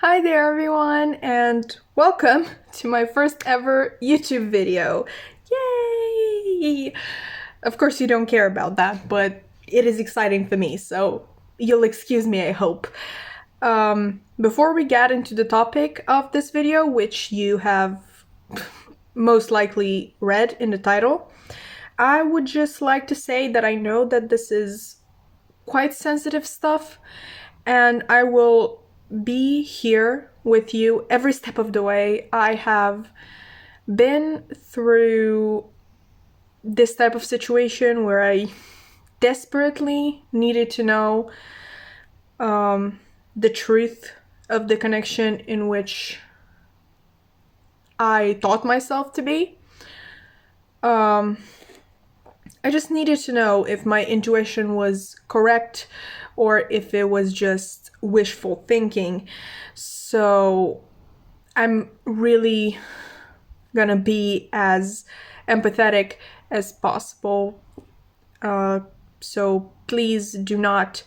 Hi there everyone and welcome to my first ever YouTube video. Yay! Of course you don't care about that, but it is exciting for me, so you'll excuse me, I hope. Before we get into the topic of this video, which you have most likely read in the title, I would just like to say that I know that this is quite sensitive stuff, and I will be here with you every step of the way. I have been through this type of situation where I desperately needed to know the truth of the connection in which I thought myself to be. I just needed to know if my intuition was correct or if it was just wishful thinking. So I'm really gonna be as empathetic as possible. So please do not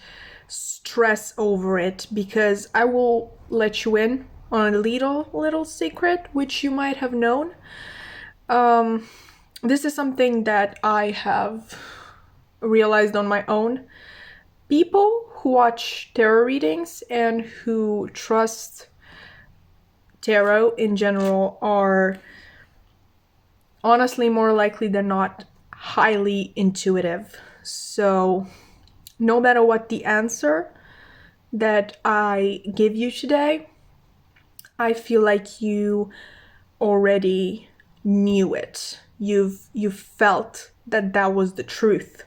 stress over it, because I will let you in on a little secret which you might have known. This is something that I have realized on my own. People who watch tarot readings and who trust tarot in general are honestly more likely than not highly intuitive. So no matter what the answer that I give you today, I feel like you already knew it. You've felt that that was the truth.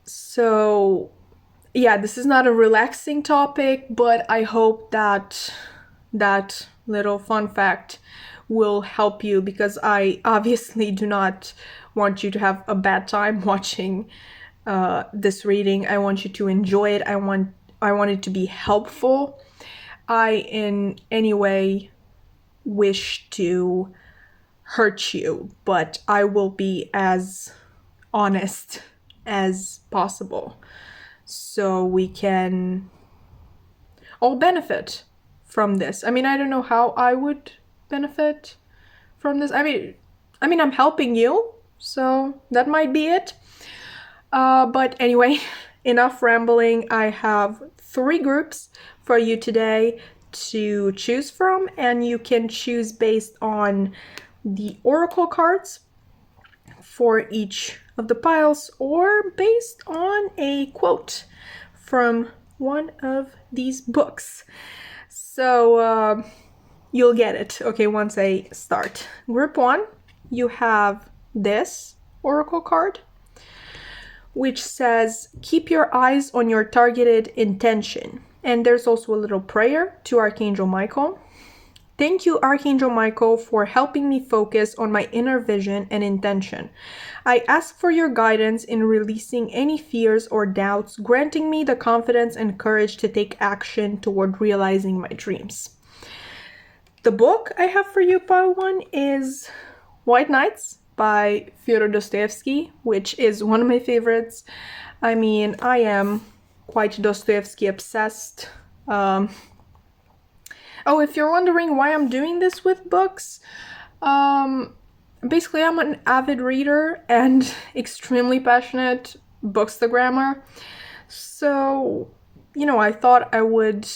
So yeah, this is not a relaxing topic, but I hope that that little fun fact will help you, because I obviously do not want you to have a bad time watching this reading. I want you to enjoy it. I want it to be helpful. I in any way wish to hurt you, but I will be as honest as possible so we can all benefit from this. I mean, I don't know how I would benefit from this. I mean I'm helping you, so that might be it. But anyway, enough rambling. I have 3 groups for you today to choose from, and you can choose based on the oracle cards for each of the piles or based on a quote from one of these books. So you'll get it, okay, once I start. Group 1, you have this oracle card, which says, keep your eyes on your targeted intention. And there's also a little prayer to Archangel Michael. Thank you, Archangel Michael, for helping me focus on my inner vision and intention. I ask for your guidance in releasing any fears or doubts, granting me the confidence and courage to take action toward realizing my dreams. The book I have for you, pile 1, is White Nights by Fyodor Dostoevsky, which is one of my favorites. I mean, I am quite Dostoevsky obsessed. Oh, if you're wondering why I'm doing this with books, basically I'm an avid reader and extremely passionate bookstagrammer. So, I thought I would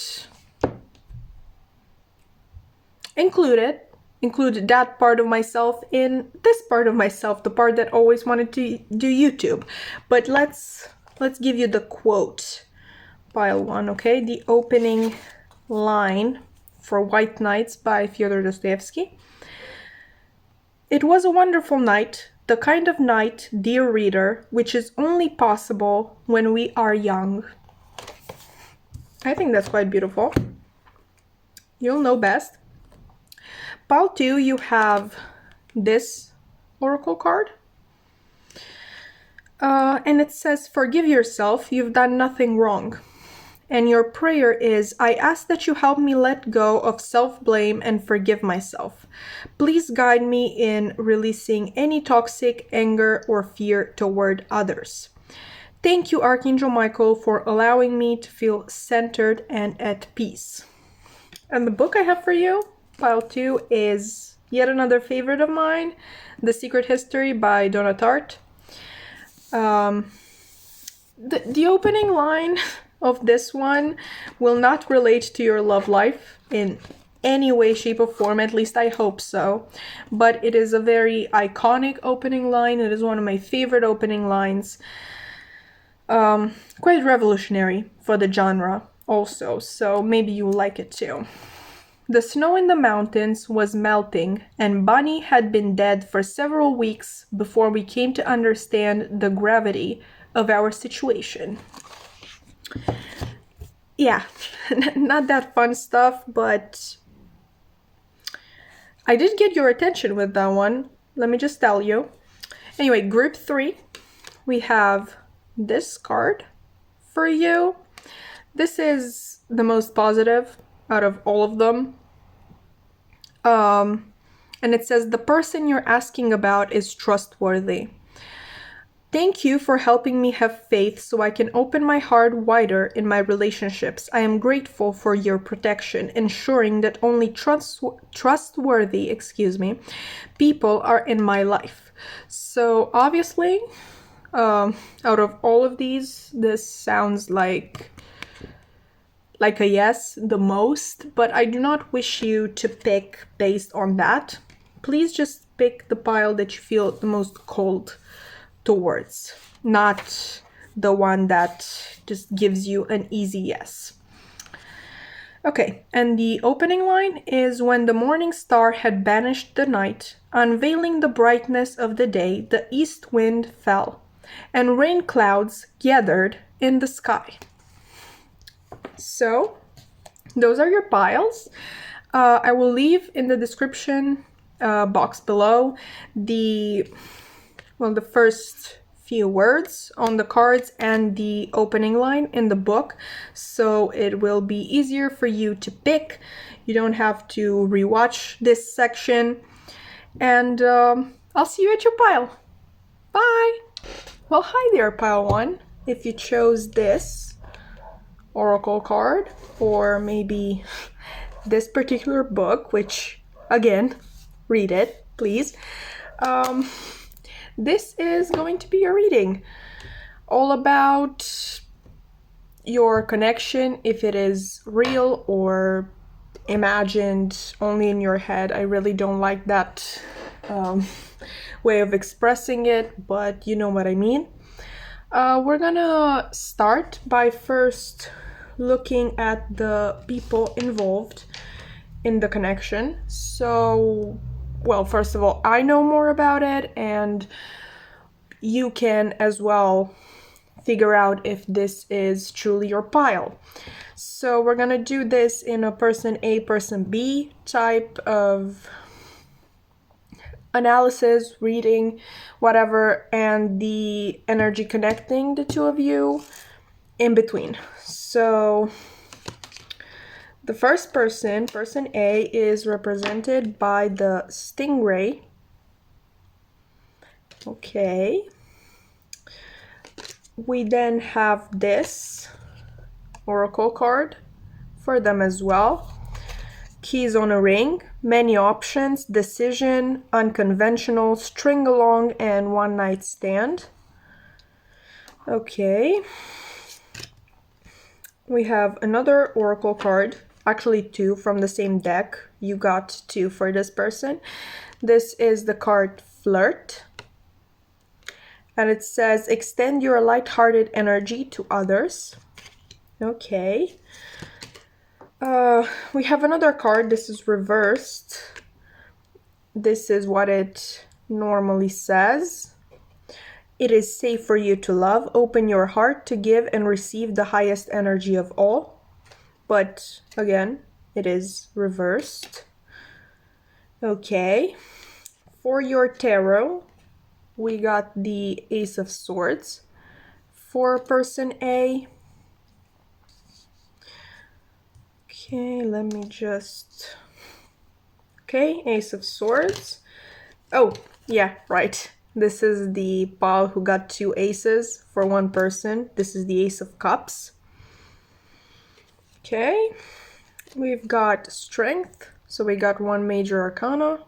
include that part of myself in this part of myself, the part that always wanted to do YouTube. But let's give you the quote, pile 1, okay? The opening line for White Nights by Fyodor Dostoevsky. It was a wonderful night, the kind of night, dear reader, which is only possible when we are young. I think that's quite beautiful. You'll know best. Pile 2, you have this oracle card. And it says, forgive yourself, you've done nothing wrong. And your prayer is, I ask that you help me let go of self-blame and forgive myself. Please guide me in releasing any toxic anger or fear toward others. Thank you, Archangel Michael, for allowing me to feel centered and at peace. And the book I have for you, pile 2, is yet another favorite of mine, The Secret History by Donna Tartt. The opening line of this one will not relate to your love life in any way, shape, or form, at least I hope so. But it is a very iconic opening line. It is one of my favorite opening lines. Quite revolutionary for the genre also, so maybe you like it too. The snow in the mountains was melting, and Bunny had been dead for several weeks before we came to understand the gravity of our situation. Yeah, not that fun stuff, but I did get your attention with that one. Let me just tell you. Anyway, group 3, we have this card for you. This is the most positive out of all of them. And it says, the person you're asking about is trustworthy. Thank you for helping me have faith so I can open my heart wider in my relationships. I am grateful for your protection, ensuring that only trustworthy, people are in my life. So obviously, out of all of these, this sounds like a yes the most, but I do not wish you to pick based on that. Please just pick the pile that you feel the most called towards, not the one that just gives you an easy yes. Okay, and the opening line is, when the morning star had banished the night, unveiling the brightness of the day, the east wind fell, and rain clouds gathered in the sky. So, those are your piles. I will leave in the description box below the first few words on the cards and the opening line in the book, so it will be easier for you to pick. You don't have to rewatch this section, and I'll see you at your pile. Bye! Well, hi there, pile 1. If you chose this oracle card, or maybe this particular book, which, again, read it, please. This is going to be your reading, all about your connection, if it is real or imagined only in your head. I really don't like that way of expressing it, but you know what I mean. We're gonna start by first looking at the people involved in the connection. So, well, first of all, I know more about it, and you can as well figure out if this is truly your pile. So we're gonna do this in a person A, person B type of analysis, reading, whatever, and the energy connecting the two of you in between. So the first person, person A, is represented by the stingray. Okay. We then have this oracle card for them as well. Keys on a ring, many options, decision, unconventional, string along, and one night stand. Okay. We have another oracle card, actually 2 from the same deck. You got 2 for this person. This is the card Flirt. And it says, extend your light-hearted energy to others. Okay. We have another card. This is reversed. This is what it normally says. It is safe for you to love. Open your heart to give and receive the highest energy of all. But again, it is reversed. Okay. For your tarot, we got the Ace of Swords for person A. Okay, let me just... Okay, Ace of Swords. Oh, yeah, right. This is the pile who got 2 aces for one person. This is the Ace of Cups. Okay, we've got Strength. So we got 1 Major Arcana,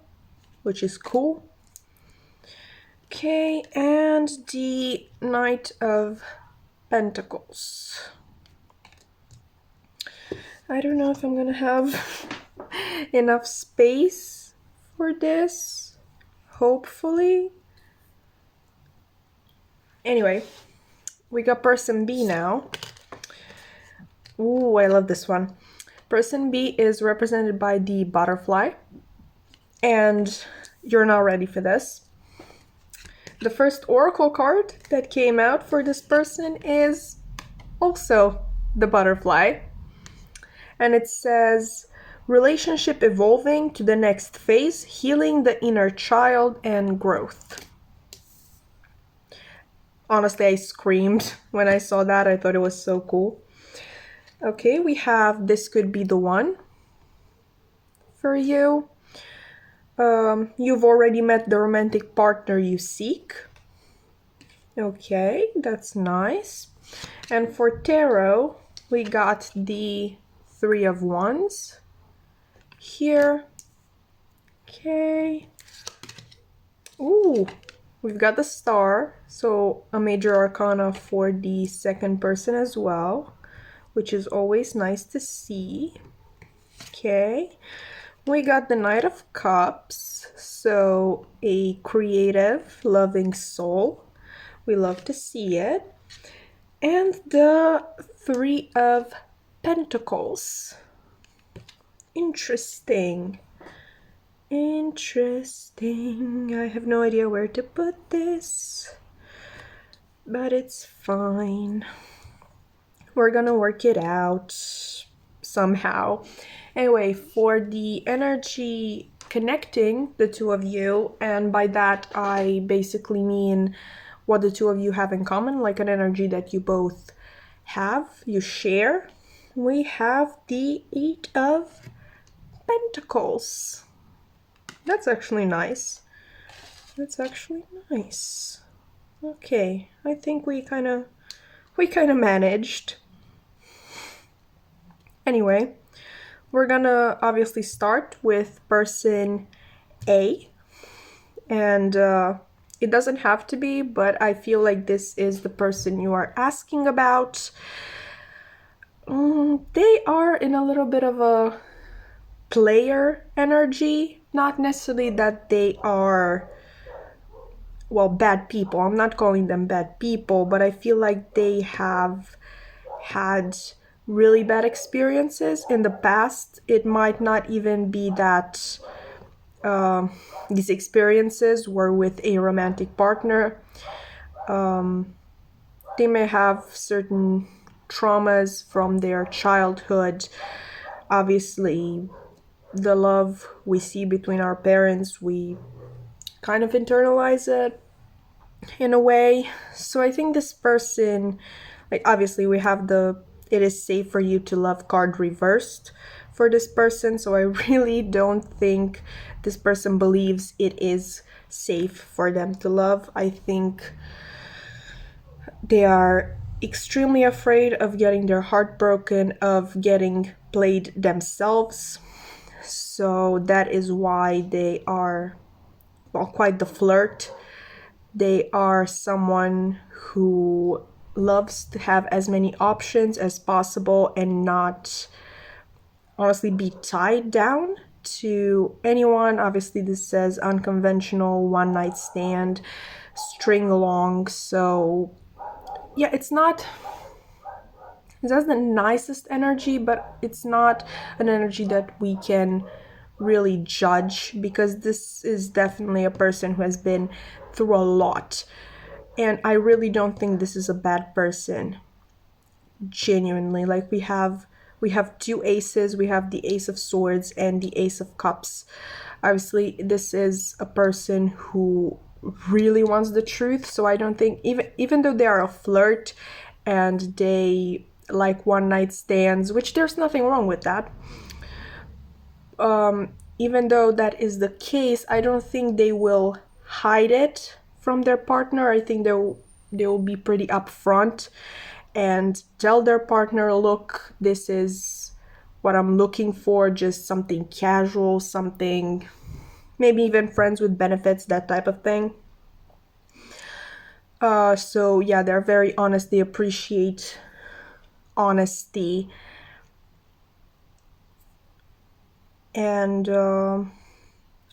which is cool. Okay, and the Knight of Pentacles. I don't know if I'm gonna have enough space for this. Hopefully. Anyway, we got person B now. Ooh, I love this one. Person B is represented by the butterfly. And you're not ready for this. The first oracle card that came out for this person is also the butterfly. And it says, relationship evolving to the next phase, healing the inner child and growth. Honestly, I screamed when I saw that. I thought it was so cool. Okay, we have this could be the one for you. You've already met the romantic partner you seek. Okay, that's nice. And for tarot, we got the 3 of Wands here. Okay. Ooh, we've got the Star, so a major arcana for the second person as well, which is always nice to see. Okay. We got the Knight of Cups, so a creative, loving soul. We love to see it. And the 3 of Pentacles. Interesting. Interesting. I have no idea where to put this, but it's fine. We're gonna work it out somehow. Anyway, for the energy connecting the 2 of you, and by that I basically mean what the 2 of you have in common, like an energy that you both have, you share. We have the 8 of Pentacles. That's actually nice. That's actually nice. Okay, I think we kind of managed. Anyway, we're gonna obviously start with person A, and it doesn't have to be, but I feel like this is the person you are asking about. They are in a little bit of a player energy, not necessarily that they are, well, bad people. I'm not calling them bad people, but I feel like they have had really bad experiences in the past. It might not even be that these experiences were with a romantic partner. They may have certain traumas from their childhood. Obviously, the love we see between our parents, we kind of internalize it in a way. So I think this person, like, obviously we have the it is safe for you to love card reversed for this person, so I really don't think this person believes it is safe for them to love. I think they are extremely afraid of getting their heart broken, of getting played themselves. So that is why they are, well, quite the flirt. They are someone who loves to have as many options as possible and not honestly be tied down to anyone. Obviously, this says unconventional, one night stand, string along. So yeah, it's not the nicest energy, but it's not an energy that we can really judge, because this is definitely a person who has been through a lot, and I really don't think this is a bad person, genuinely. Like, we have 2 aces, we have the Ace of Swords and the Ace of Cups. Obviously, this is a person who really wants the truth, so I don't think, even though they are a flirt and they like one night stands, which there's nothing wrong with that, even though that is the case, I don't think they will hide it from their partner. I think they'll be pretty upfront and tell their partner, look, this is what I'm looking for, just something casual, something maybe even friends with benefits, that type of thing. So yeah, they're very honest. They appreciate honesty. And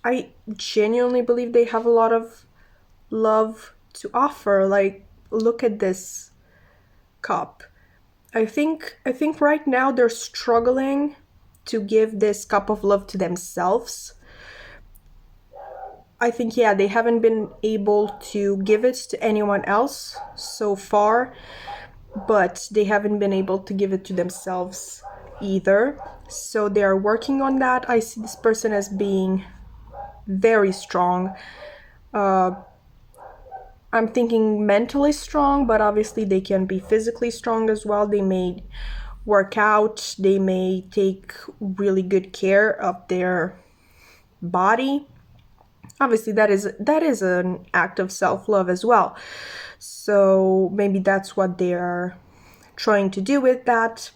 I genuinely believe they have a lot of love to offer. Like, look at this cup. I think right now they're struggling to give this cup of love to themselves. I think, yeah, they haven't been able to give it to anyone else so far, but they haven't been able to give it to themselves either. So they are working on that. I see this person as being very strong. I'm thinking mentally strong, but obviously they can be physically strong as well. They may work out, they may take really good care of their body. Obviously that is an act of self-love as well. So maybe that's what they're trying to do with that.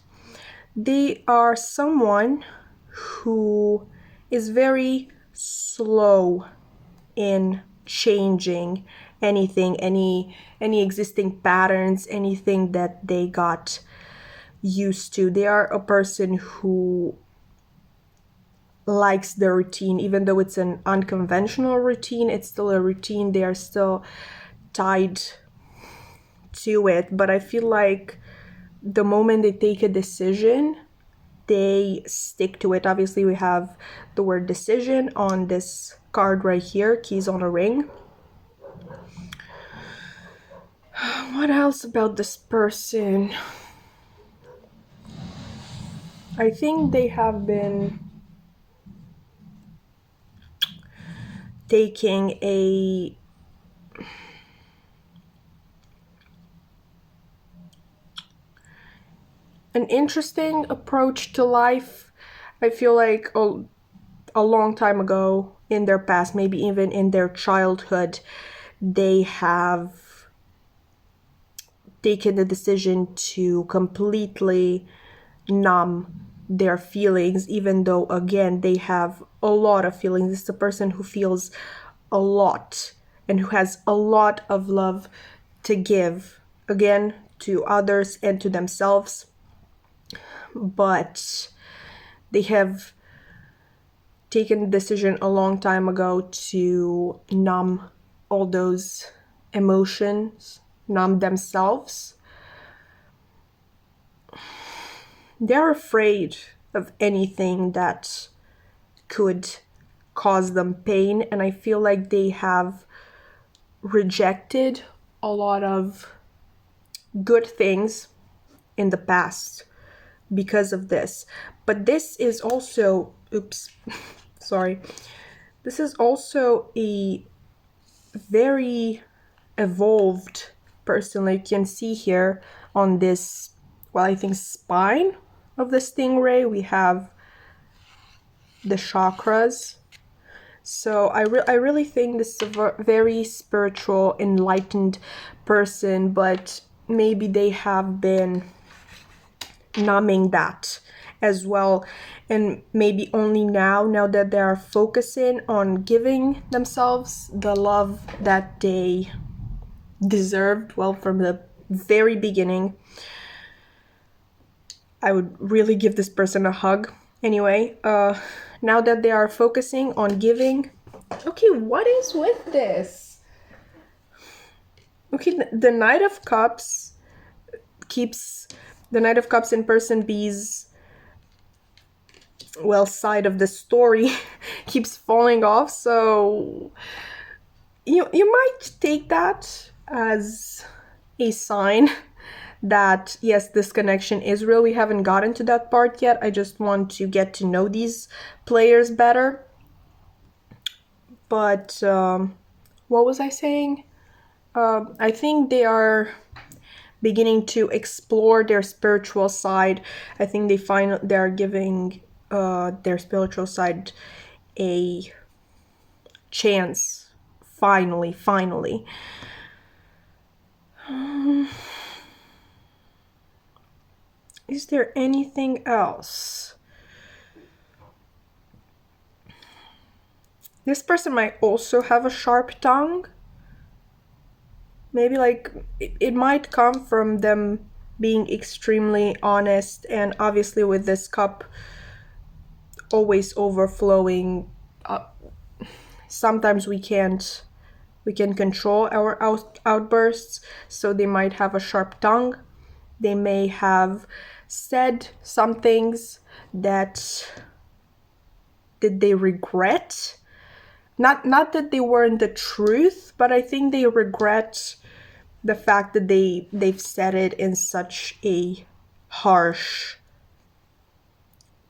They are someone who is very slow in changing anything, any existing patterns, anything that they got used to. They are a person who likes the routine, even though it's an unconventional routine, it's still a routine. They are still tied to it. But I feel like the moment they take a decision, they stick to it. Obviously, we have the word decision on this card right here, keys on a ring. What else about this person? I think they have been taking an interesting approach to life. I feel like a long time ago in their past, maybe even in their childhood, they have taken the decision to completely numb their feelings, even though, again, they have a lot of feelings. It's a person who feels a lot and who has a lot of love to give, again, to others and to themselves. But they have taken the decision a long time ago to numb all those emotions, numb themselves. They're afraid of anything that could cause them pain, and I feel like they have rejected a lot of good things in the past because of this. But this is also, sorry, this is also a very evolved person. Like you can see here on this, well, I think spine of the stingray, we have the chakras. So I really think this is a very spiritual, enlightened person, but maybe they have been numbing that as well, and maybe only now that they are focusing on giving themselves the love that they deserved, well, from the very beginning. I would really give this person a hug. Anyway, now that they are focusing on giving. Okay, what is with this? Okay, the Knight of Cups keeps the Knight of Cups in person B's, well, side of the story keeps falling off. So you might take that as a sign that yes, this connection is real. We haven't gotten to that part yet. I just want to get to know these players better. But what was I saying? I think they are beginning to explore their spiritual side. I think they're giving their spiritual side a chance finally. Is there anything else? This person might also have a sharp tongue. Maybe like it might come from them being extremely honest, and obviously with this cup always overflowing, sometimes we can control our outbursts, so they might have a sharp tongue. They may have said some things that they regret. Not that they weren't the truth, but I think they regret the fact that they've said it in such a harsh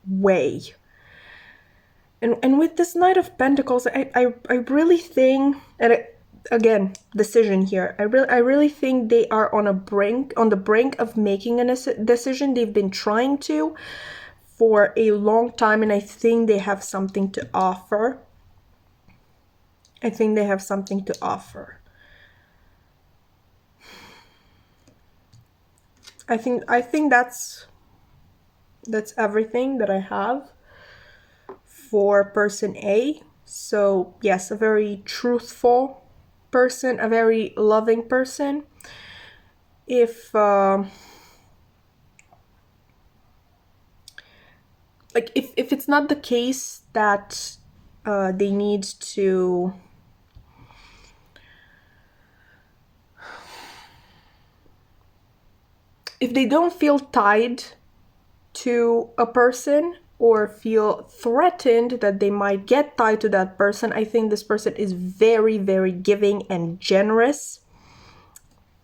way. And with this Knight of Pentacles, I really think, and again, decision here. I really think they are on the brink of making a decision. They've been trying to for a long time, and I think they have something to offer. I think they have something to offer. I think that's everything that I have for person A. So yes, a very truthful person, a very loving person. If if it's not the case that they need to if they don't feel tied to a person or feel threatened that they might get tied to that person, I think this person is very, very giving and generous.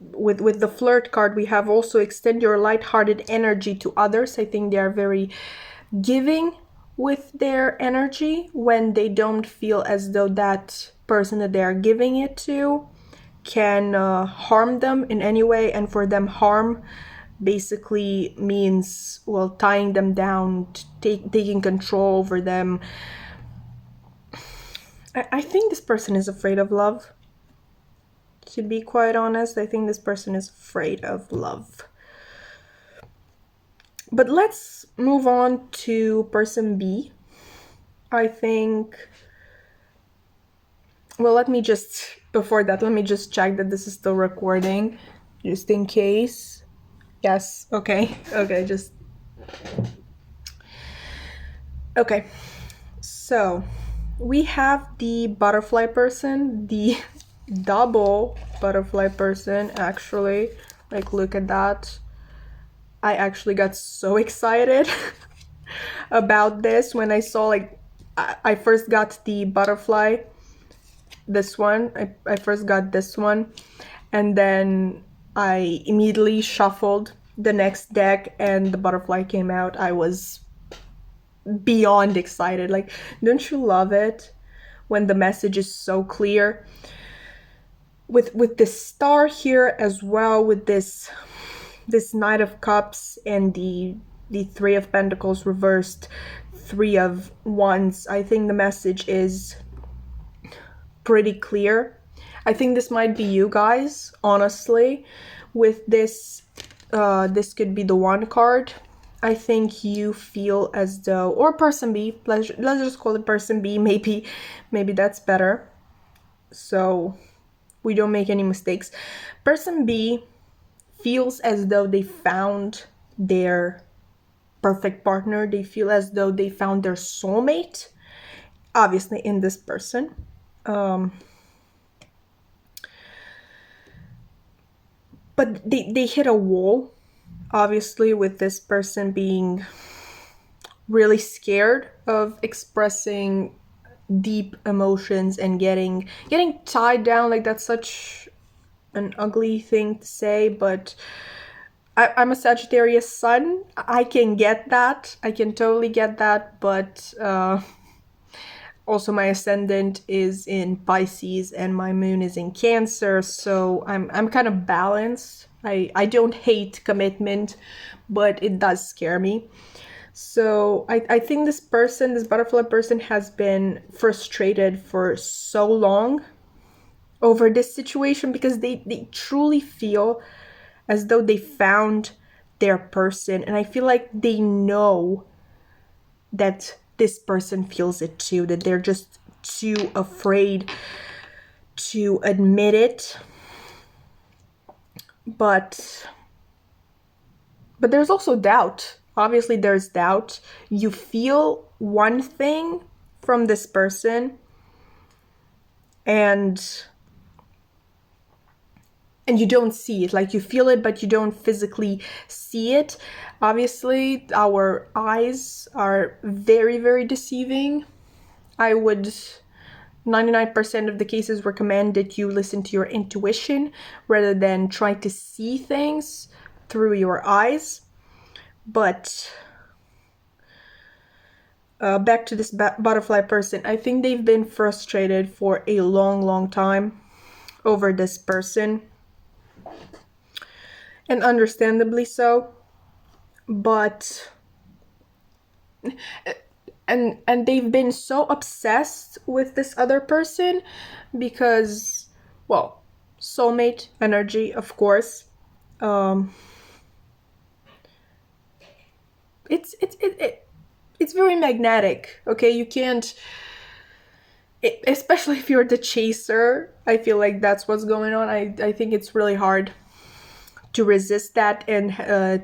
With the flirt card, we have also extend your lighthearted energy to others. I think they are very giving with their energy when they don't feel as though that person that they are giving it to can harm them in any way. And for them, harm basically means, well, tying them down, taking control over them. I think this person is afraid of love. To be quite honest, I think this person is afraid of love. But let's move on to person B. I think, well, before that, let me just check that this is still recording, just in case. Yes, okay, okay. So we have the butterfly person, the double butterfly person, actually. Like, look at that. I actually got so excited about this when I saw, like, I first got the butterfly, this one. I first got this one, and then I immediately shuffled the next deck and the butterfly came out. I was beyond excited. Like, don't you love it when the message is so clear? With this star here as well, with this Knight of Cups and the Three of Pentacles reversed, Three of Wands, I think the message is pretty clear. I think this might be you guys, honestly. With this, this could be the one card. I think you feel as though, or person B, let's just call it person B, maybe that's better, so we don't make any mistakes. Person B feels as though they found their perfect partner. They feel as though they found their soulmate, obviously in this person. But they hit a wall, obviously, with this person being really scared of expressing deep emotions and getting tied down. Like, that's such an ugly thing to say, but I'm a Sagittarius sun. I can get that. I can totally get that, but also my ascendant is in Pisces and my moon is in Cancer, so I'm kind of balanced. I don't hate commitment, but it does scare me. So I think this butterfly person, has been frustrated for so long over this situation because they truly feel as though they found their person. And I feel like they know that this person feels it too, that they're just too afraid to admit it. But there's also doubt. Obviously, there's doubt. You feel one thing from this person, and you don't see it. Like, you feel it, but you don't physically see it. Obviously, our eyes are very, very deceiving. I would 99% of the cases recommend that you listen to your intuition rather than try to see things through your eyes. But back to this butterfly person, I think they've been frustrated for a long, long time over this person, and understandably so. But and they've been so obsessed with this other person because, well, soulmate energy, of course. It's very magnetic. Okay, you can't, especially if you're the chaser. I feel like that's what's going on. I think it's really hard to resist that and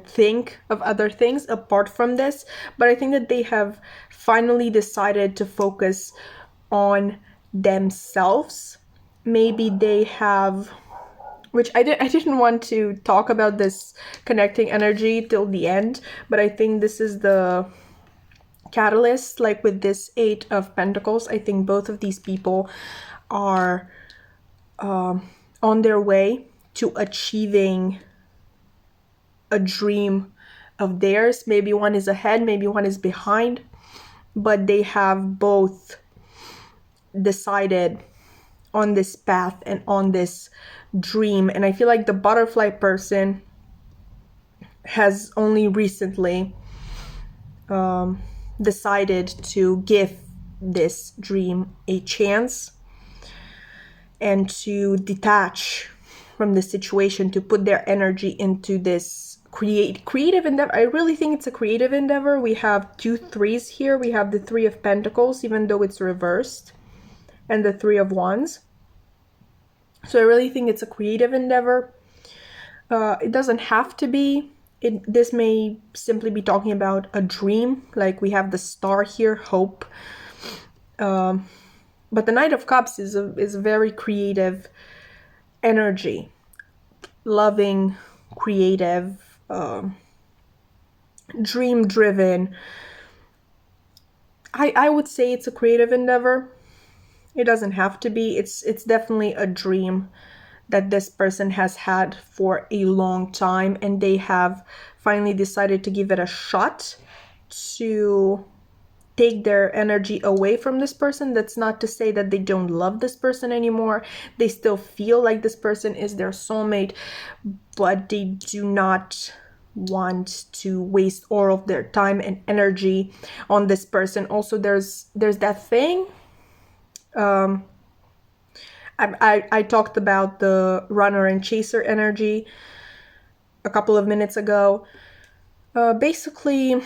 think of other things apart from this. But I think that they have finally decided to focus on themselves. Maybe they have, which I didn't want to talk about this connecting energy till the end, but I think this is the catalyst. Like with this 8 of Pentacles, I think both of these people are on their way to achieving a dream of theirs. Maybe one is ahead, maybe one is behind, but they have both decided on this path and on this dream. And I feel like the butterfly person has only recently decided to give this dream a chance and to detach from the situation, to put their energy into this creative endeavor. I really think it's a creative endeavor. We have 2 threes here. We have the 3 of Pentacles, even though it's reversed, and the 3 of Wands. So I really think it's a creative endeavor. It doesn't have to be. This may simply be talking about a dream. Like we have the star here, hope. But the Knight of Cups is a very creative energy. Loving, creative, dream-driven. I would say it's a creative endeavor. It doesn't have to be. It's definitely a dream that this person has had for a long time, and they have finally decided to give it a shot to take their energy away from this person. That's not to say that they don't love this person anymore. They still feel like this person is their soulmate, but they do not want to waste all of their time and energy on this person. Also, there's that thing. I talked about the runner and chaser energy a couple of minutes ago. Basically,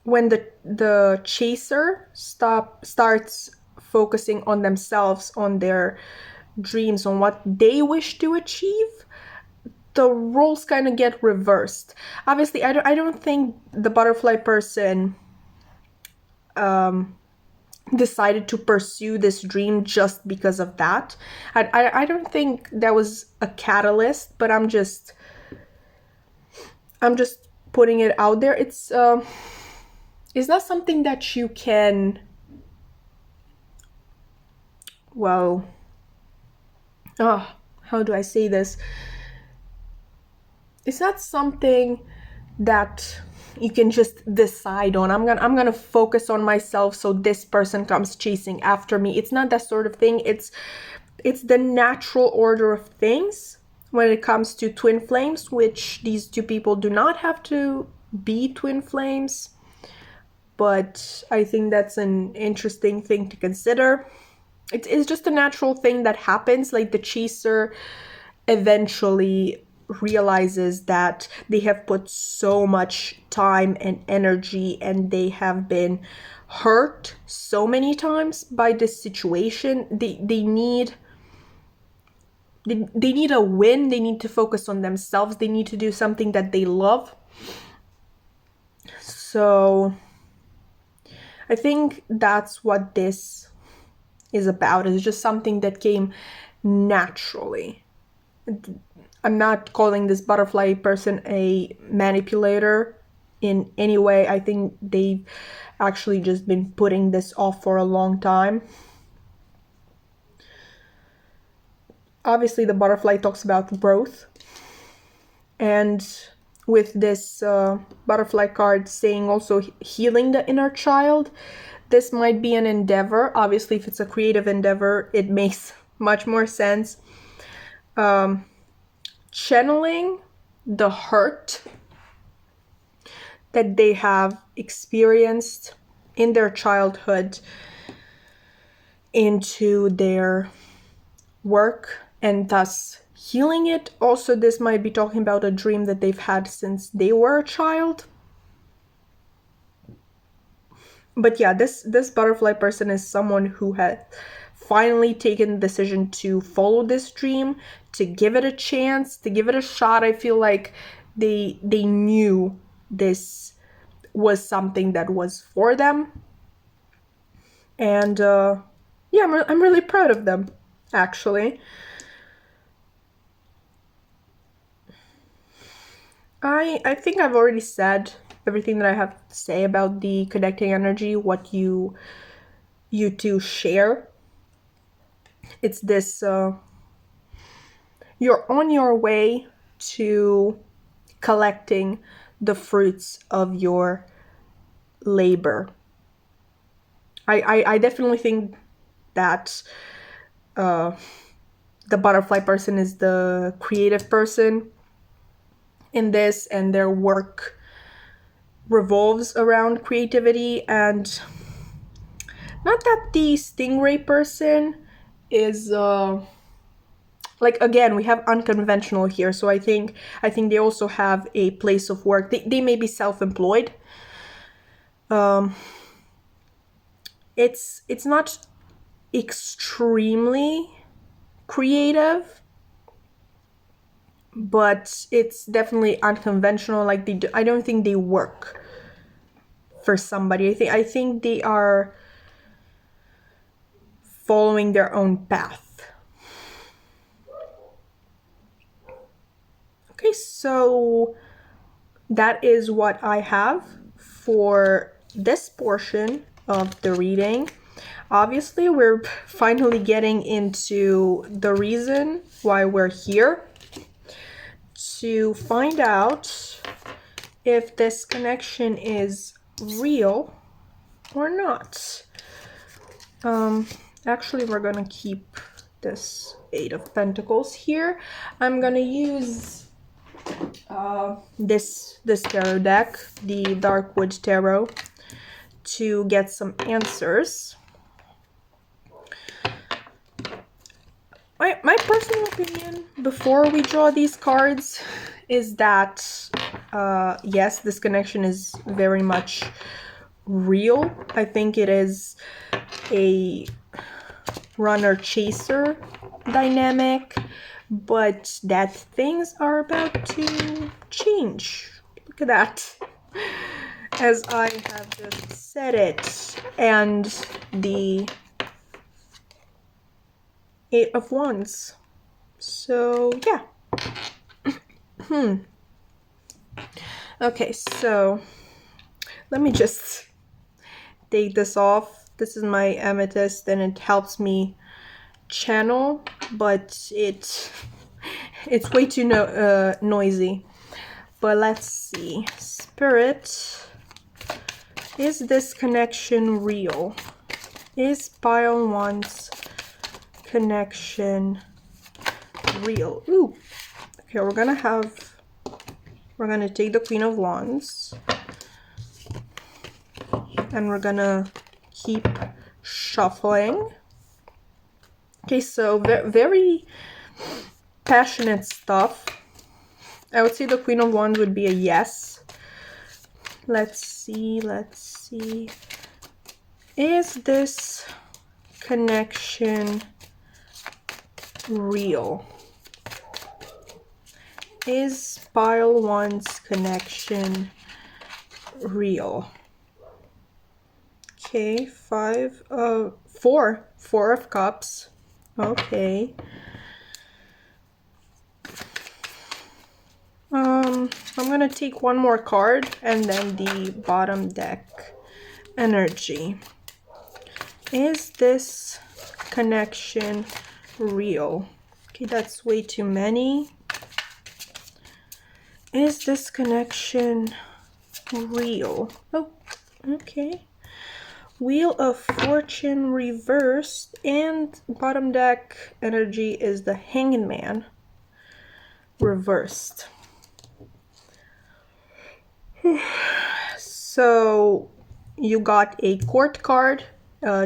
when the chaser starts focusing on themselves, on their dreams, on what they wish to achieve, the roles kind of get reversed. Obviously, I don't think the butterfly person decided to pursue this dream just because of that. I don't think that was a catalyst, but I'm just putting it out there. It's not something that you can, well, how do I say this? It's not something that you can just decide on. I'm gonna focus on myself, so this person comes chasing after me. It's not that sort of thing. It's the natural order of things when it comes to twin flames, which these 2 people do not have to be twin flames. But I think that's an interesting thing to consider. it's just a natural thing that happens. Like the chaser eventually realizes that they have put so much time and energy and they have been hurt so many times by this situation. They need a win. They need to focus on themselves. They need to do something that they love. So I think that's what this is about. It's just something that came naturally. I'm not calling this butterfly person a manipulator in any way. I think they've actually just been putting this off for a long time. Obviously, the butterfly talks about growth. And with this butterfly card saying also healing the inner child, this might be an endeavor. Obviously, if it's a creative endeavor, it makes much more sense. Channeling the hurt that they have experienced in their childhood into their work and thus healing it. Also, this might be talking about a dream that they've had since they were a child. But yeah, this butterfly person is someone who had finally taken the decision to follow this dream, to give it a chance, to give it a shot. I feel like they knew this was something that was for them. And yeah, I'm really proud of them, actually. I think I've already said everything that I have to say about the connecting energy, what you two share. It's this, you're on your way to collecting the fruits of your labor. I definitely think that the butterfly person is the creative person in this, and their work revolves around creativity. And not that the stingray person is like, again, we have unconventional here, so I think they also have a place of work. They may be self-employed. It's not extremely creative, but it's definitely unconventional. Like I don't think they work for somebody. I think they are following their own path. Okay, so that is what I have for this portion of the reading. Obviously, we're finally getting into the reason why we're here, to find out if this connection is real or not. Actually, we're gonna keep this Eight of Pentacles here. I'm gonna use this tarot deck, the Darkwood Tarot, to get some answers. My personal opinion before we draw these cards is that yes, this connection is very much real. I think it is a runner-chaser dynamic, but that things are about to change. Look at that. As I have just said it. And the Eight of Wands. So, yeah. Okay, so let me just take this off. This is my amethyst and it helps me channel, but it's way too noisy. But let's see. Spirit, is this connection real? Is Pile Wands connection real? Ooh. Okay, we're gonna take the Queen of Wands and we're gonna keep shuffling. Okay, so very passionate stuff. I would say the Queen of Wands would be a yes. Let's see. Is this connection real? Is pile one's connection real? Okay, four of cups. Okay. I'm gonna take one more card and then the bottom deck energy. Is this connection real? Okay, that's way too many. Is this connection real? Oh, okay. Wheel of Fortune reversed, and bottom deck energy is the Hanged Man reversed. So you got a court card,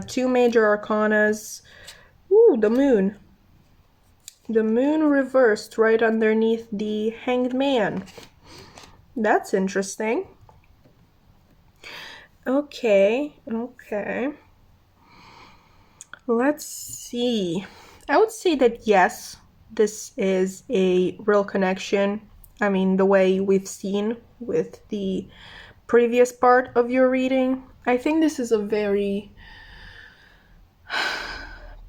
two major arcanas. Ooh, the moon. The moon reversed right underneath the Hanged Man. That's interesting. Okay. Let's see. I would say that yes, this is a real connection. I mean, the way we've seen with the previous part of your reading. I think this is a very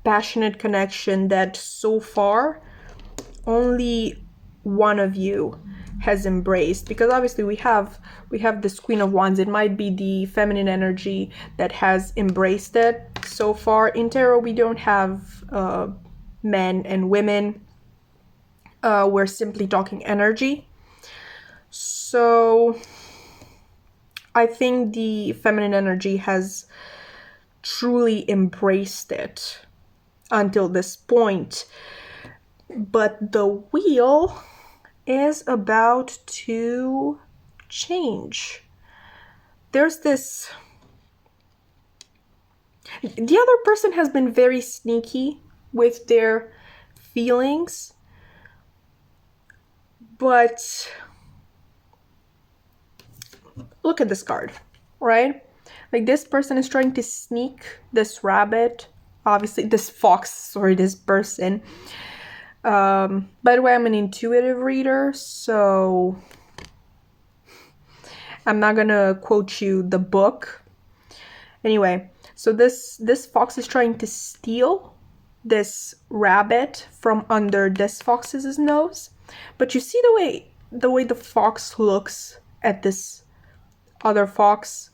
passionate connection that so far only one of you has embraced, because obviously we have this Queen of Wands. It might be the feminine energy that has embraced it so far. In tarot we don't have men and women. We're simply talking energy. So I think the feminine energy has truly embraced it until this point. But the wheel is about to change. There's this... The other person has been very sneaky with their feelings, but look at this card, right? Like, this person is trying to sneak this rabbit, obviously this fox, sorry, this person. By the way, I'm an intuitive reader, so I'm not gonna quote you the book. Anyway, so this fox is trying to steal this rabbit from under this fox's nose. But you see the way the fox looks at this other fox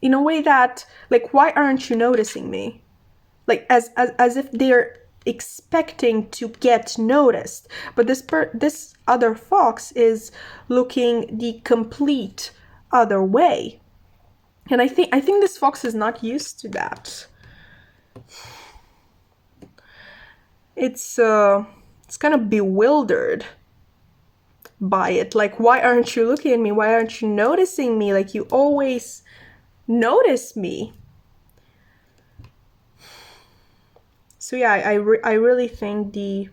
in a way that, like, why aren't you noticing me? Like, as if they're expecting to get noticed. But this other fox is looking the complete other way. And I think this fox is not used to that. It's kind of bewildered by it. Like, why aren't you looking at me? Why aren't you noticing me? Like, you always notice me. So yeah, I really think the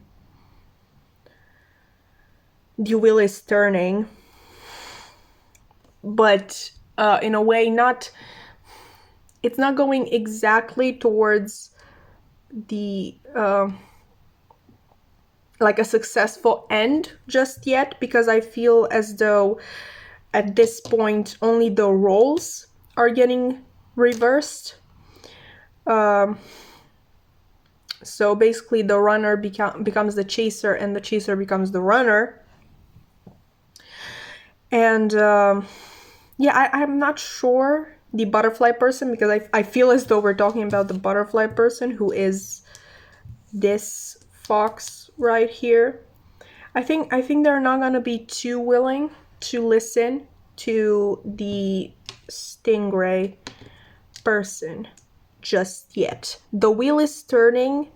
wheel is turning, but in a way it's not going exactly towards the like a successful end just yet, because I feel as though at this point only the roles are getting reversed. So basically the runner becomes the chaser, and the chaser becomes the runner. And yeah, I'm not sure the butterfly person, because I feel as though we're talking about the butterfly person, who is this fox right here. I think they're not gonna be too willing to listen to the stingray person just yet. The wheel is turning,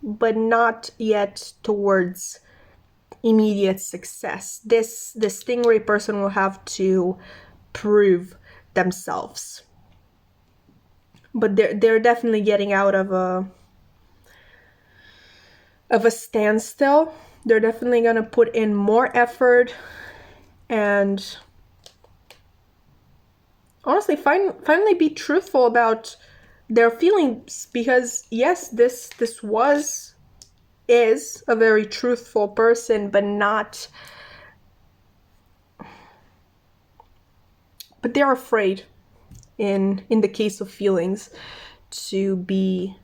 but not yet towards immediate success. The stingray person will have to prove themselves. But they're definitely getting out of of a standstill. They're definitely going to put in more effort and honestly finally be truthful about their feelings, because yes, this is a very truthful person, but they're afraid in the case of feelings to be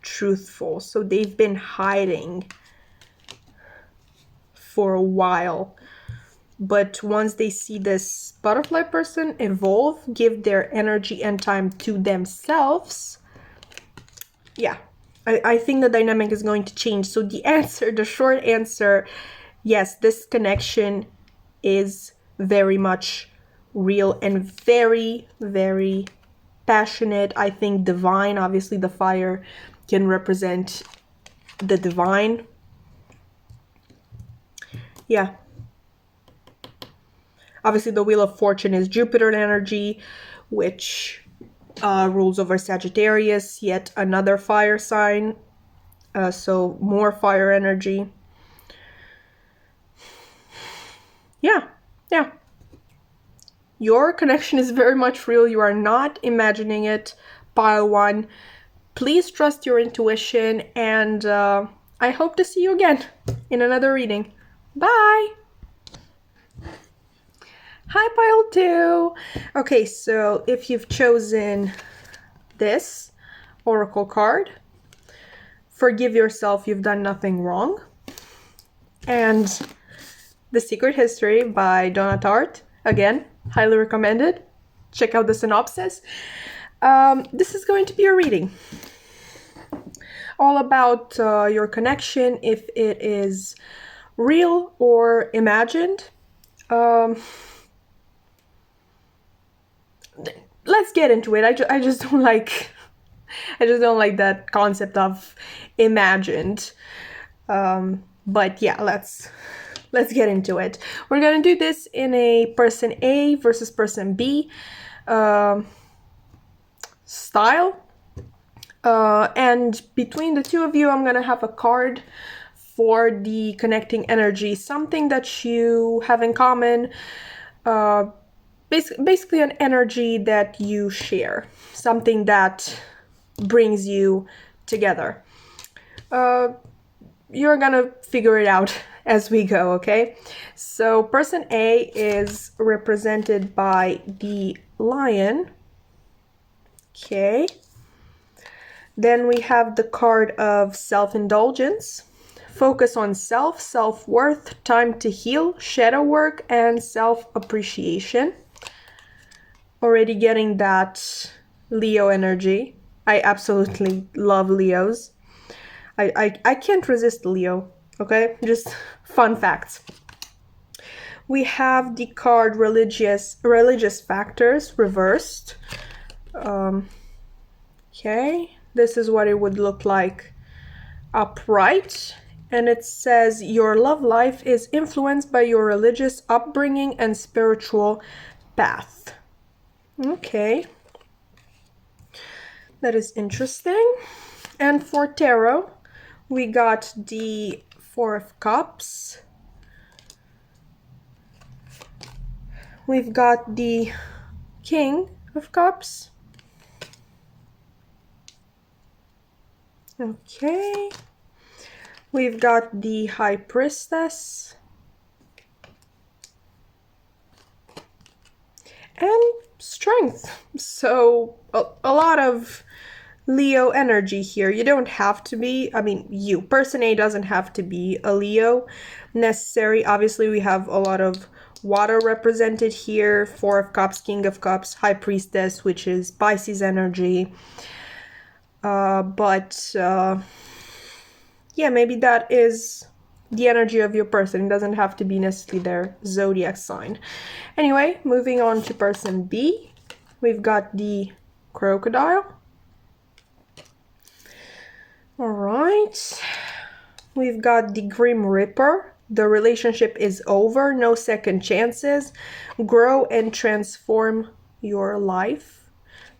truthful. So they've been hiding for a while. But once they see this butterfly person evolve, give their energy and time to themselves, yeah, I think the dynamic is going to change. So the short answer, yes, this connection is very much real and very, very passionate. I think divine, obviously the fire can represent the divine. Yeah. Obviously the Wheel of Fortune is Jupiter energy, which rules over Sagittarius, yet another fire sign. So more fire energy. Yeah. Your connection is very much real. You are not imagining it. Pile 1. Please trust your intuition, and I hope to see you again in another reading. Bye! Hi, Pile 2! Okay, so if you've chosen this oracle card, forgive yourself, you've done nothing wrong. And The Secret History by Donna Tartt, again, highly recommended. Check out the synopsis. This is going to be a reading all about your connection, if it is real or imagined. Let's get into it. I just don't like that concept of imagined. But yeah, let's get into it. We're gonna do this in a person A versus person B style. And between the two of you, I'm gonna have a card for the connecting energy, something that you have in common, basically an energy that you share, something that brings you together. You're gonna figure it out as we go, okay? So person A is represented by the lion. Okay. Then we have the card of self-indulgence, focus on self, self-worth, time to heal, shadow work, and self-appreciation. Already getting that Leo energy. I absolutely love Leos. I can't resist Leo, okay? Just fun facts. We have the card religious factors reversed. Okay, this is what it would look like upright. And it says your love life is influenced by your religious upbringing and spiritual path. Okay, that is interesting. And for tarot, we got the Four of Cups. We've got the King of Cups. Okay. We've got the High Priestess. And Strength. So a lot of Leo energy here. You don't have to be, person A doesn't have to be a Leo necessary. Obviously, we have a lot of water represented here. Four of Cups, King of Cups, High Priestess, which is Pisces energy. Yeah, maybe that is the energy of your person. It doesn't have to be necessarily their zodiac sign. Anyway, moving on to person B. We've got the Crocodile. All right. We've got the Grim Reaper. The relationship is over. No second chances. Grow and transform your life.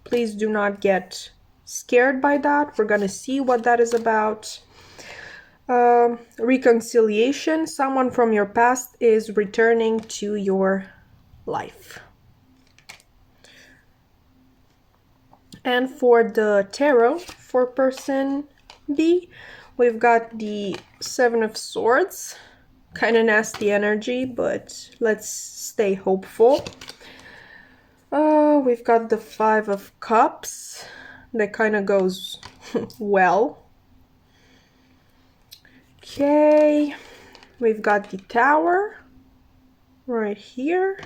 Please do not get scared by that. We're going to see what that is about. Reconciliation. Someone from your past is returning to your life. And for the tarot for person B, we've got the Seven of Swords. Kind of nasty energy, but let's stay hopeful. We've got the Five of Cups. That kind of goes well. Okay, we've got the Tower right here.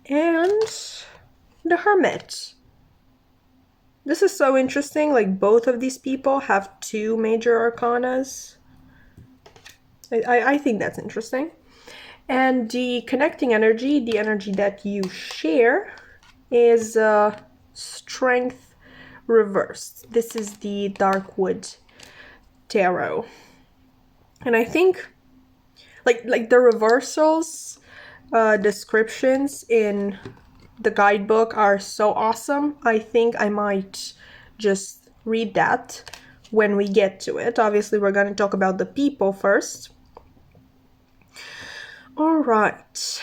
And the Hermit. This is so interesting, like both of these people have two major arcanas. I think that's interesting. And the connecting energy, the energy that you share, is Strength reversed. This is the Darkwood Tarot. And I think like the reversals descriptions in the guidebook are so awesome. I think I might just read that when we get to it. Obviously, we're going to talk about the people first. All right.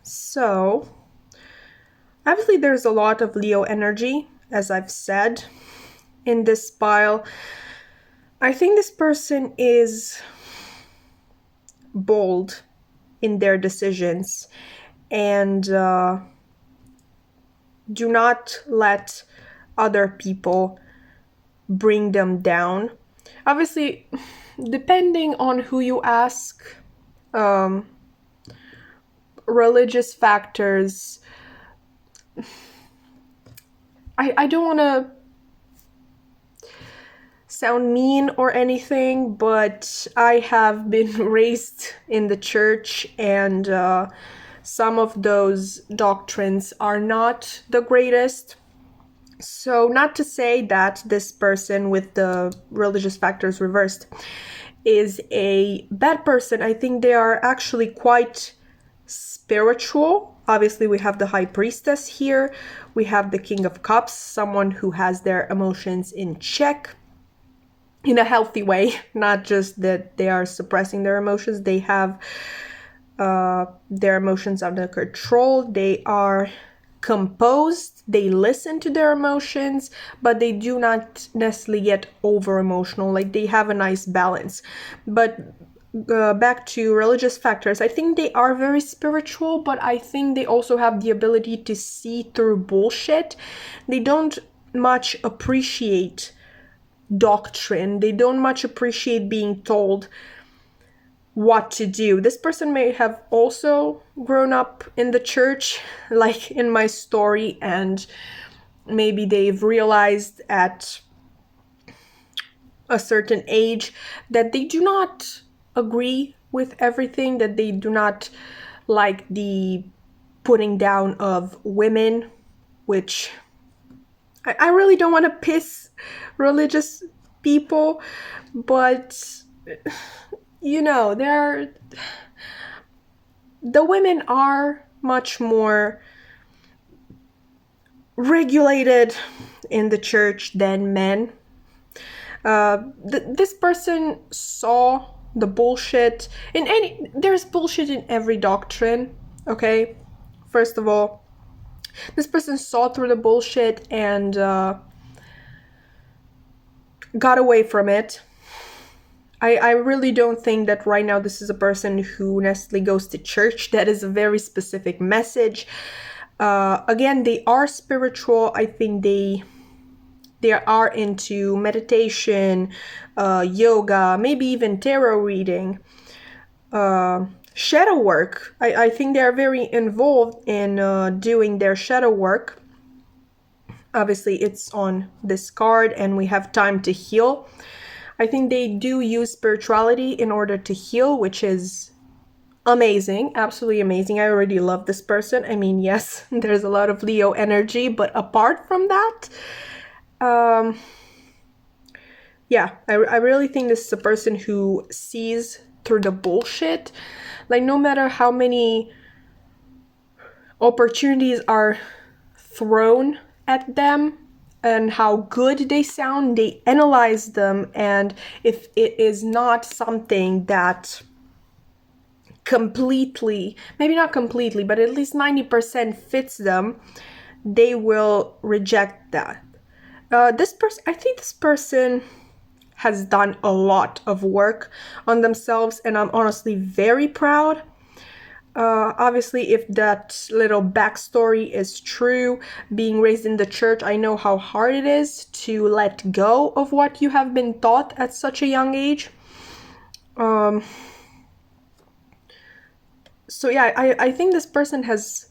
So, obviously, there's a lot of Leo energy, as I've said, in this pile. I think this person is bold in their decisions and do not let other people bring them down. Obviously, depending on who you ask, religious factors. I don't want to sound mean or anything, but I have been raised in the church, and some of those doctrines are not the greatest. So, not to say that this person with the religious factors reversed is a bad person. I think they are actually quite spiritual. Obviously, we have the High Priestess here. We have the King of Cups, someone who has their emotions in check in a healthy way, not just that they are suppressing their emotions. They have their emotions under control. They are composed. They listen to their emotions, but they do not necessarily get over emotional. Like, they have a nice balance. But back to religious factors, I think they are very spiritual, but I think they also have the ability to see through bullshit. They don't much appreciate doctrine. They don't much appreciate being told what to do. This person may have also grown up in the church, like in my story, and maybe they've realized at a certain age that they do not agree with everything, that they do not like the putting down of women, which I really don't want to piss religious people, but you know, the women are much more regulated in the church than men. This person saw the bullshit there's bullshit in every doctrine, okay? First of all, this person saw through the bullshit and got away from it. I really don't think that right now this is a person who necessarily goes to church. That is a very specific message. Again, they are spiritual. I think they are into meditation, yoga, maybe even tarot reading, shadow work. I think they are very involved in doing their shadow work. Obviously, it's on this card, and we have time to heal. I think they do use spirituality in order to heal, which is amazing, absolutely amazing. I already love this person. I mean, yes, there's a lot of Leo energy, but apart from that, yeah, I really think this is a person who sees through the bullshit. Like, no matter how many opportunities are thrown at them, and how good they sound, they analyze them, and if it is not something that completely, maybe not completely, but at least 90% fits them, they will reject that. I think this person has done a lot of work on themselves, and I'm honestly very proud. Obviously, if that little backstory is true, being raised in the church, I know how hard it is to let go of what you have been taught at such a young age. So yeah, I think this person has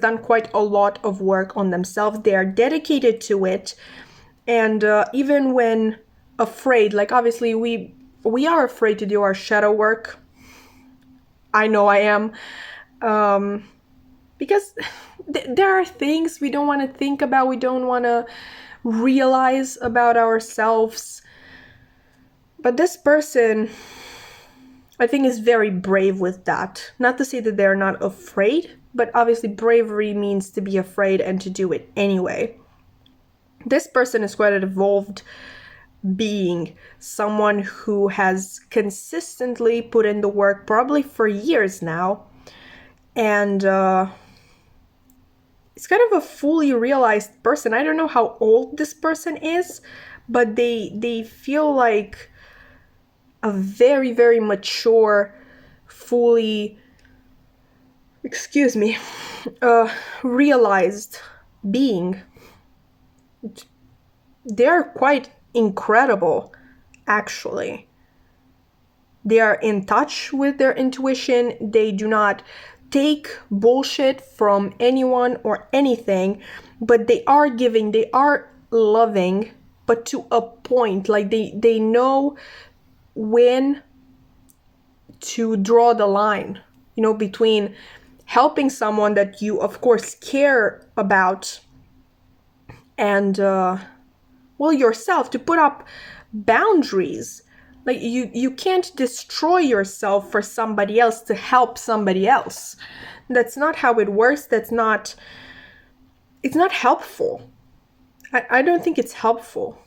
done quite a lot of work on themselves. They are dedicated to it, and even when afraid, like obviously we are afraid to do our shadow work. I know I am. Because there are things we don't want to think about, we don't want to realize about ourselves. But this person, I think, is very brave with that. Not to say that they're not afraid, but obviously bravery means to be afraid and to do it anyway. This person is quite an evolved being, someone who has consistently put in the work, probably for years now, and it's kind of a fully realized person. I don't know how old this person is, but they feel like a very, very mature, fully, excuse me, realized being. They're quite incredible, actually. They are in touch with their intuition. They do not take bullshit from anyone or anything, but they are giving, they are loving, but to a point. Like they know when to draw the line, between helping someone that you of course care about and yourself, to put up boundaries. Like you can't destroy yourself for somebody else to help somebody else. That's not how it works. It's not helpful. I don't think it's helpful.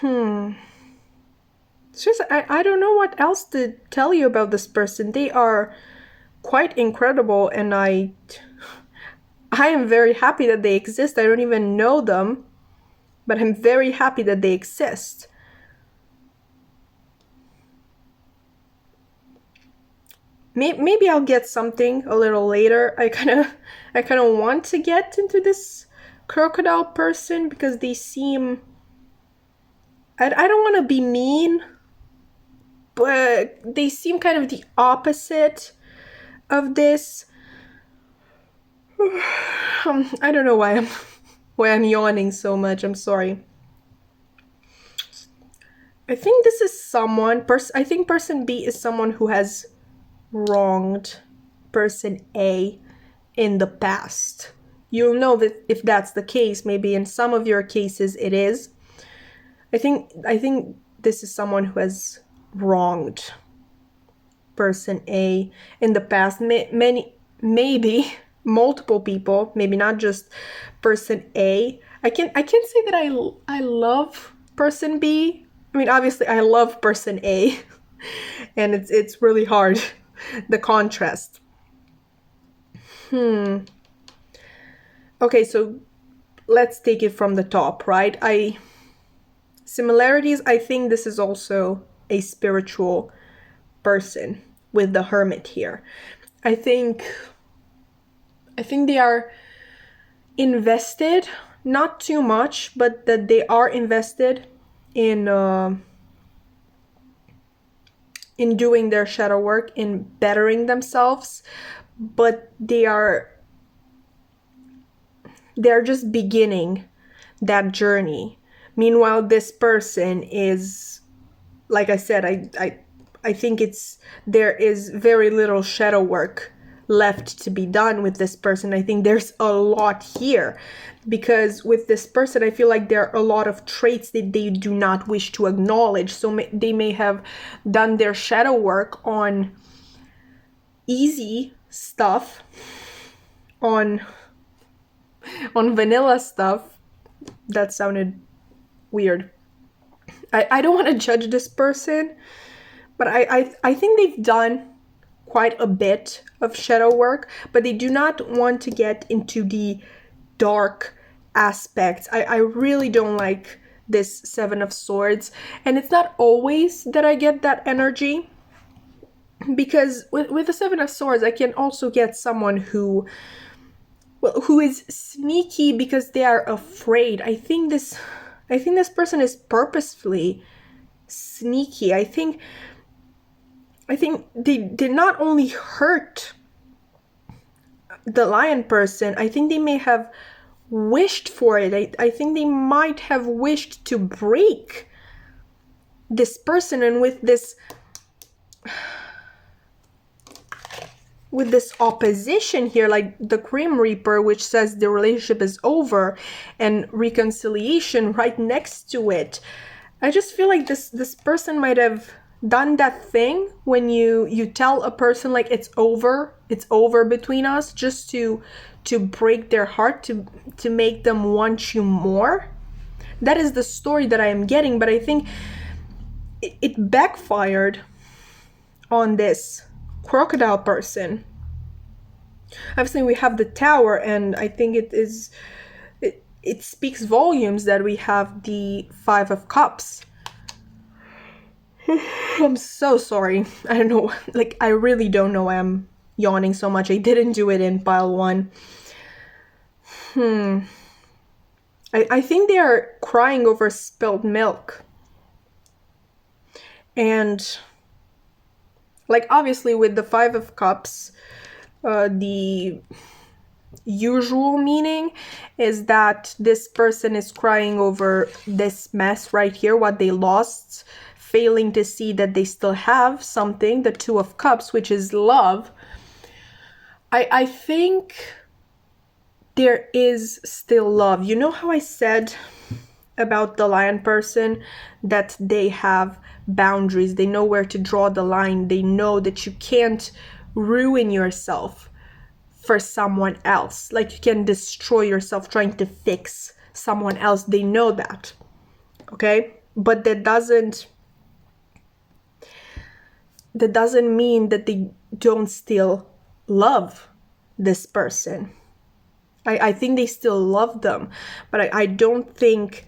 It's just I don't know what else to tell you about this person. They are quite incredible, and I am very happy that they exist. I don't even know them, but I'm very happy that they exist. Maybe I'll get something a little later. I kind of want to get into this crocodile person because they seem, I don't want to be mean, but they seem kind of the opposite of this. I don't know why I'm yawning so much. I'm sorry. I think this is someone. I think person B is someone who has wronged person A in the past. You'll know that if that's the case. Maybe in some of your cases it is. I think this is someone who has wronged person A in the past. Maybe multiple people, maybe not just person A. I can't say that I love person B. I mean, obviously I love person A, and it's really hard, the contrast. Okay, so let's take it from the top, right? Similarities, I think this is also a spiritual person with the hermit here. I think they are invested, not too much, but that they are invested in doing their shadow work, in bettering themselves, but they're just beginning that journey. Meanwhile, this person is, like I said, I think there is very little shadow work left to be done with this person. I think there's a lot here, because with this person, I feel like there are a lot of traits that they do not wish to acknowledge. So they may have done their shadow work on easy stuff, on on vanilla stuff. That sounded weird. I don't want to judge this person, but I think they've done quite a bit of shadow work, but they do not want to get into the dark aspects. I really don't like this Seven of Swords, and it's not always that I get that energy, because with the Seven of Swords I can also get someone who, well, who is sneaky because they are afraid. I think this person is purposefully sneaky. I think they did not only hurt the lion person, I think they may have wished for it. I think they might have wished to break this person, and with this opposition here, like the Grim Reaper, which says the relationship is over, and reconciliation right next to it, I just feel like this person might have done that thing when you tell a person like it's over between us, just to break their heart, to make them want you more. That is the story that I am getting, but I think it backfired on this crocodile person. Obviously we have the Tower, and I think it speaks volumes that we have the Five of Cups. I'm so sorry. I don't know, like I really don't know why I'm yawning so much. I didn't do it in pile one. I think they are crying over spilled milk. And like obviously with the Five of Cups, the usual meaning is that this person is crying over this mess right here, what they lost, failing to see that they still have something, the Two of Cups, which is love. I think there is still love. You know how I said about the lion person that they have boundaries, they know where to draw the line, they know that you can't ruin yourself for someone else, like you can destroy yourself trying to fix someone else. They know that, okay? But that doesn't mean that they don't still love this person. I think they still love them, but I don't think,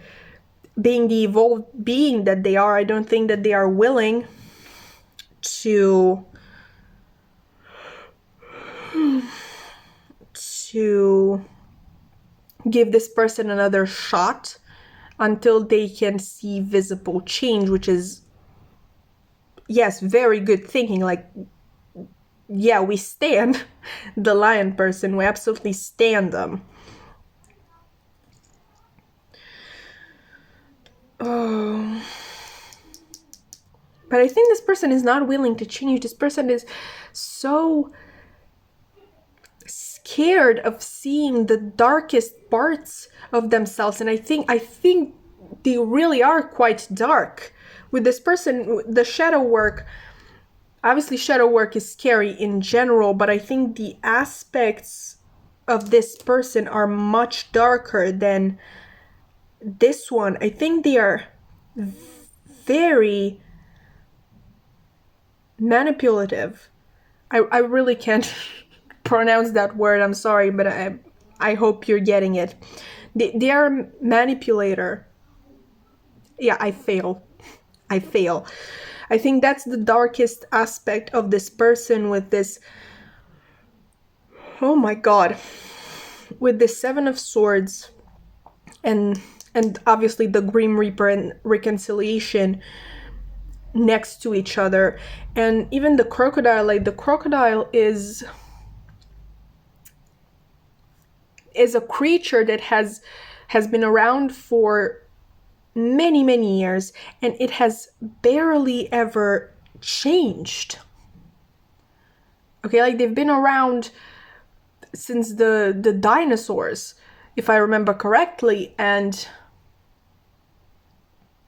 being the evolved being that they are, I don't think that they are willing to give this person another shot until they can see visible change, which is, yes, very good thinking. Like, yeah, we stand the lion person, we absolutely stand them. Oh. But I think this person is not willing to change. This person is so scared of seeing the darkest parts of themselves, and I think they really are quite dark. With this person, the shadow work, obviously shadow work is scary in general, but I think the aspects of this person are much darker than this one. I think they are very manipulative. I really can't pronounce that word, I'm sorry, but I hope you're getting it. They are a manipulator. Yeah, I fail. I think that's the darkest aspect of this person, with this, oh my god, with the Seven of Swords, and obviously the Grim Reaper and reconciliation next to each other. And even the crocodile, like the crocodile is a creature that has been around for many years, and it has barely ever changed. Okay, like they've been around since the dinosaurs, if I remember correctly, and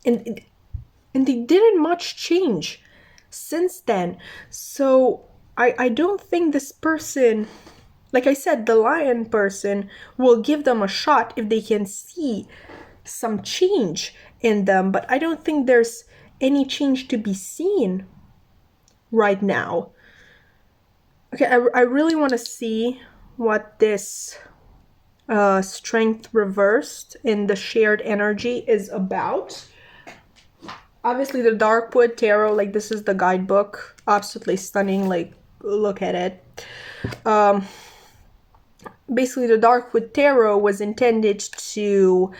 they didn't much change since then. So I don't think this person like I said, the lion person will give them a shot if they can see some change in them, but I don't think there's any change to be seen right now. Okay, I really want to see what this strength reversed in the shared energy is about. Obviously, the Darkwood Tarot, like, this is the guidebook. Absolutely stunning. Like, look at it. Basically, the Darkwood Tarot was intended to,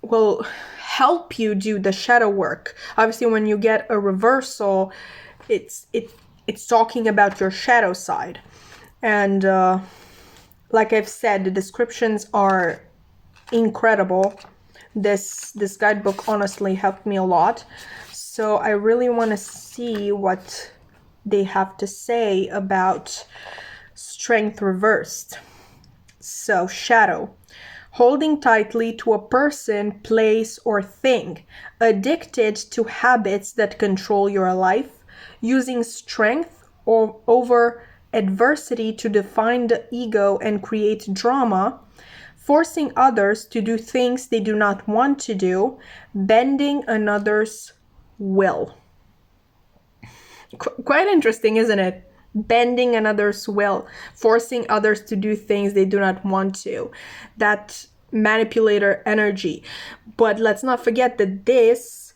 well, help you do the shadow work. Obviously, when you get a reversal, it's talking about your shadow side. And like I've said, the descriptions are incredible. This guidebook honestly helped me a lot. So I really want to see what they have to say about strength reversed. So, shadow. Holding tightly to a person, place, or thing. Addicted to habits that control your life. Using strength over adversity to define the ego and create drama. Forcing others to do things they do not want to do, bending another's will. Quite interesting, isn't it? Bending another's will, forcing others to do things they do not want to. That manipulator energy. But let's not forget that this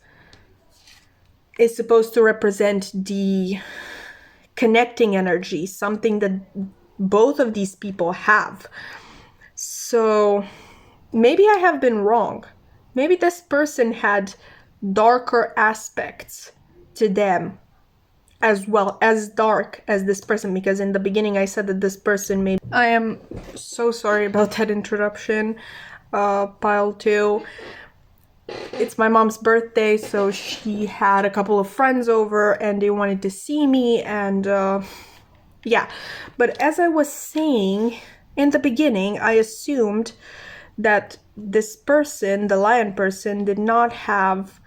is supposed to represent the connecting energy, something that both of these people have. So maybe I have been wrong. Maybe this person had darker aspects to them as well, as dark as this person, because in the beginning I said that this person made... I am so sorry about that interruption. Pile 2. It's my mom's birthday, so she had a couple of friends over and they wanted to see me, and yeah. But as I was saying, in the beginning, I assumed that this person, the lion person, did not have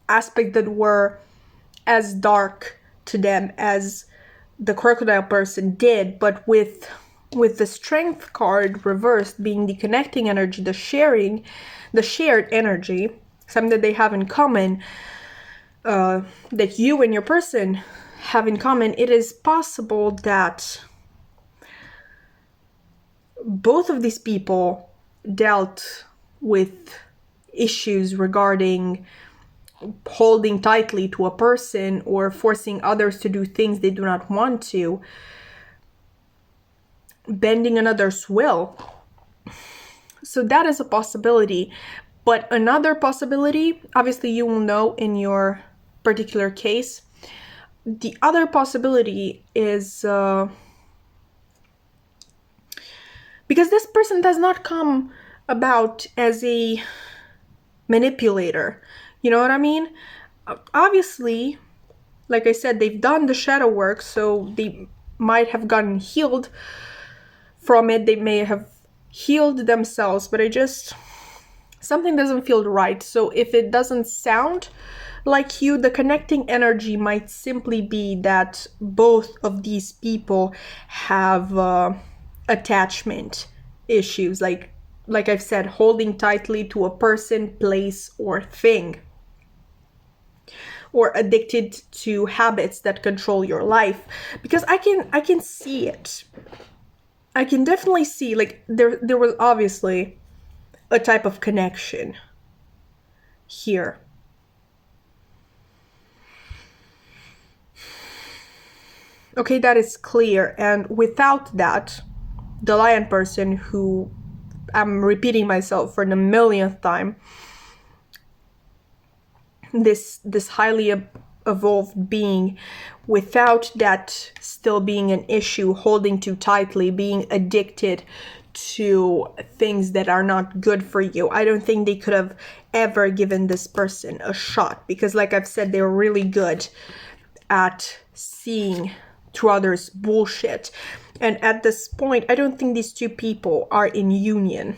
aspects that were as dark to them as the crocodile person did. But with the strength card reversed being the connecting energy, the shared energy, something that they have in common, that you and your person have in common, it is possible that both of these people dealt with issues regarding holding tightly to a person or forcing others to do things they do not want to, bending another's will. So that is a possibility. But another possibility, obviously you will know in your particular case, the other possibility is because this person does not come about as a manipulator. You know what I mean? Obviously, like I said, they've done the shadow work, so they might have gotten healed from it. They may have healed themselves, but something doesn't feel right. So if it doesn't sound like you, the connecting energy might simply be that both of these people have attachment issues, like I've said, holding tightly to a person, place, or thing, or addicted to habits that control your life. Because I can see it. I can definitely see, like, there was obviously a type of connection here. Okay, that is clear. And without that, the lion person, who I'm repeating myself for the millionth time, this highly evolved being, without that still being an issue, holding too tightly, being addicted to things that are not good for you, I don't think they could have ever given this person a shot, because like I've said, they're really good at seeing through others' bullshit. And at this point, I don't think these two people are in union.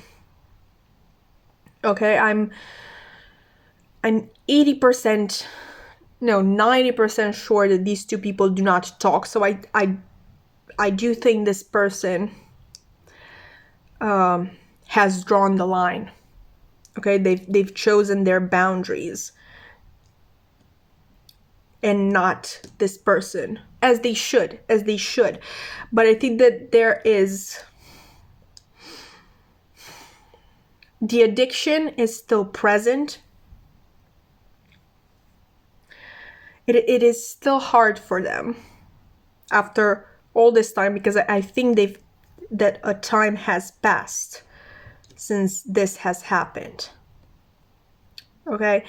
Okay, I'm 80% no, 90% sure that these two people do not talk. So I do think this person has drawn the line. Okay, they've chosen their boundaries, and not this person, as they should. But I think that there is, the addiction is still present. It is still hard for them after all this time, because I think that a time has passed since this has happened. Okay,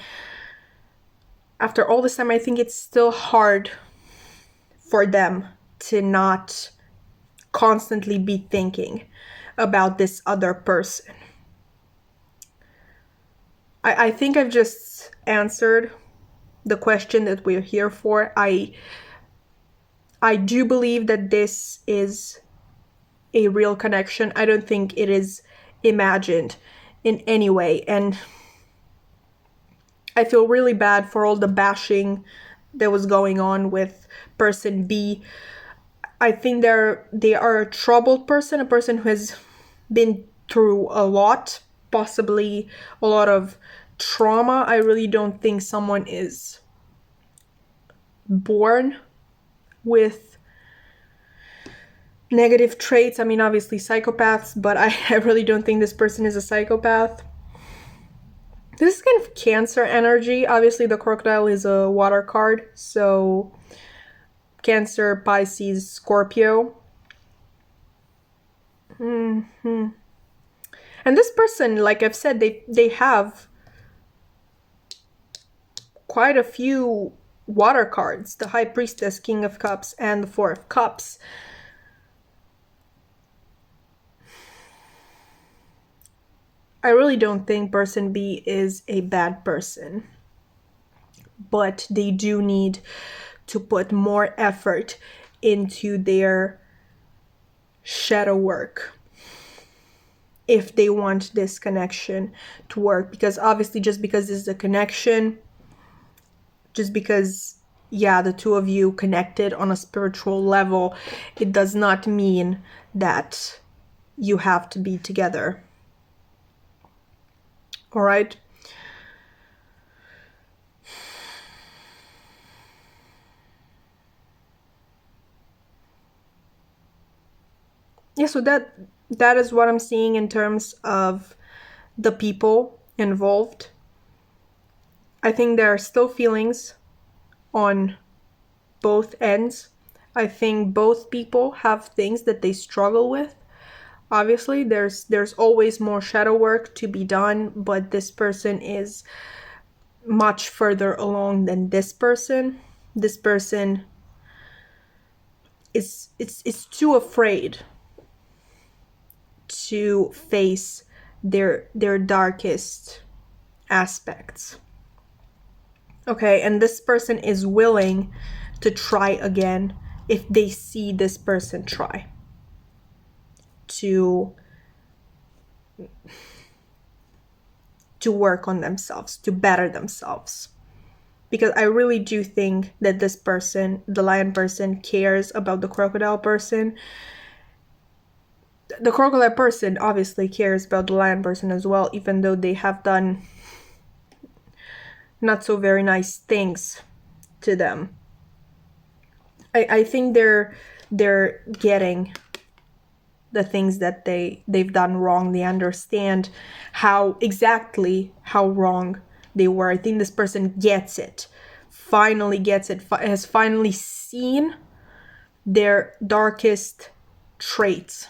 after all this time, I think it's still hard for them to not constantly be thinking about this other person. I think I've just answered the question that we're here for. I do believe that this is a real connection. I don't think it is imagined in any way. And I feel really bad for all the bashing that was going on with person B. I think they are a troubled person, a person who has been through a lot, possibly a lot of trauma. I really don't think someone is born with negative traits. I mean, obviously psychopaths, but I really don't think this person is a psychopath. This is kind of Cancer energy. Obviously, the crocodile is a water card, so Cancer, Pisces, Scorpio. Mm-hmm. And this person, like I've said, they have quite a few water cards. The High Priestess, King of Cups, and the Four of Cups. I really don't think person B is a bad person, but they do need to put more effort into their shadow work if they want this connection to work. Because obviously, just because this is a connection, just because, yeah, the two of you connected on a spiritual level, it does not mean that you have to be together. All right? Yeah, so that is what I'm seeing in terms of the people involved. I think there are still feelings on both ends. I think both people have things that they struggle with. Obviously, there's always more shadow work to be done, but this person is much further along than this person. This person is too afraid to face their darkest aspects. Okay, and this person is willing to try again if they see this person try to work on themselves, to better themselves. Because I really do think that this person, the lion person, cares about the crocodile person. The crocodile person obviously cares about the lion person as well, even though they have done not so very nice things to them. I think they're getting the things that they've done wrong. They understand how wrong they were. I think this person gets it, has finally seen their darkest traits.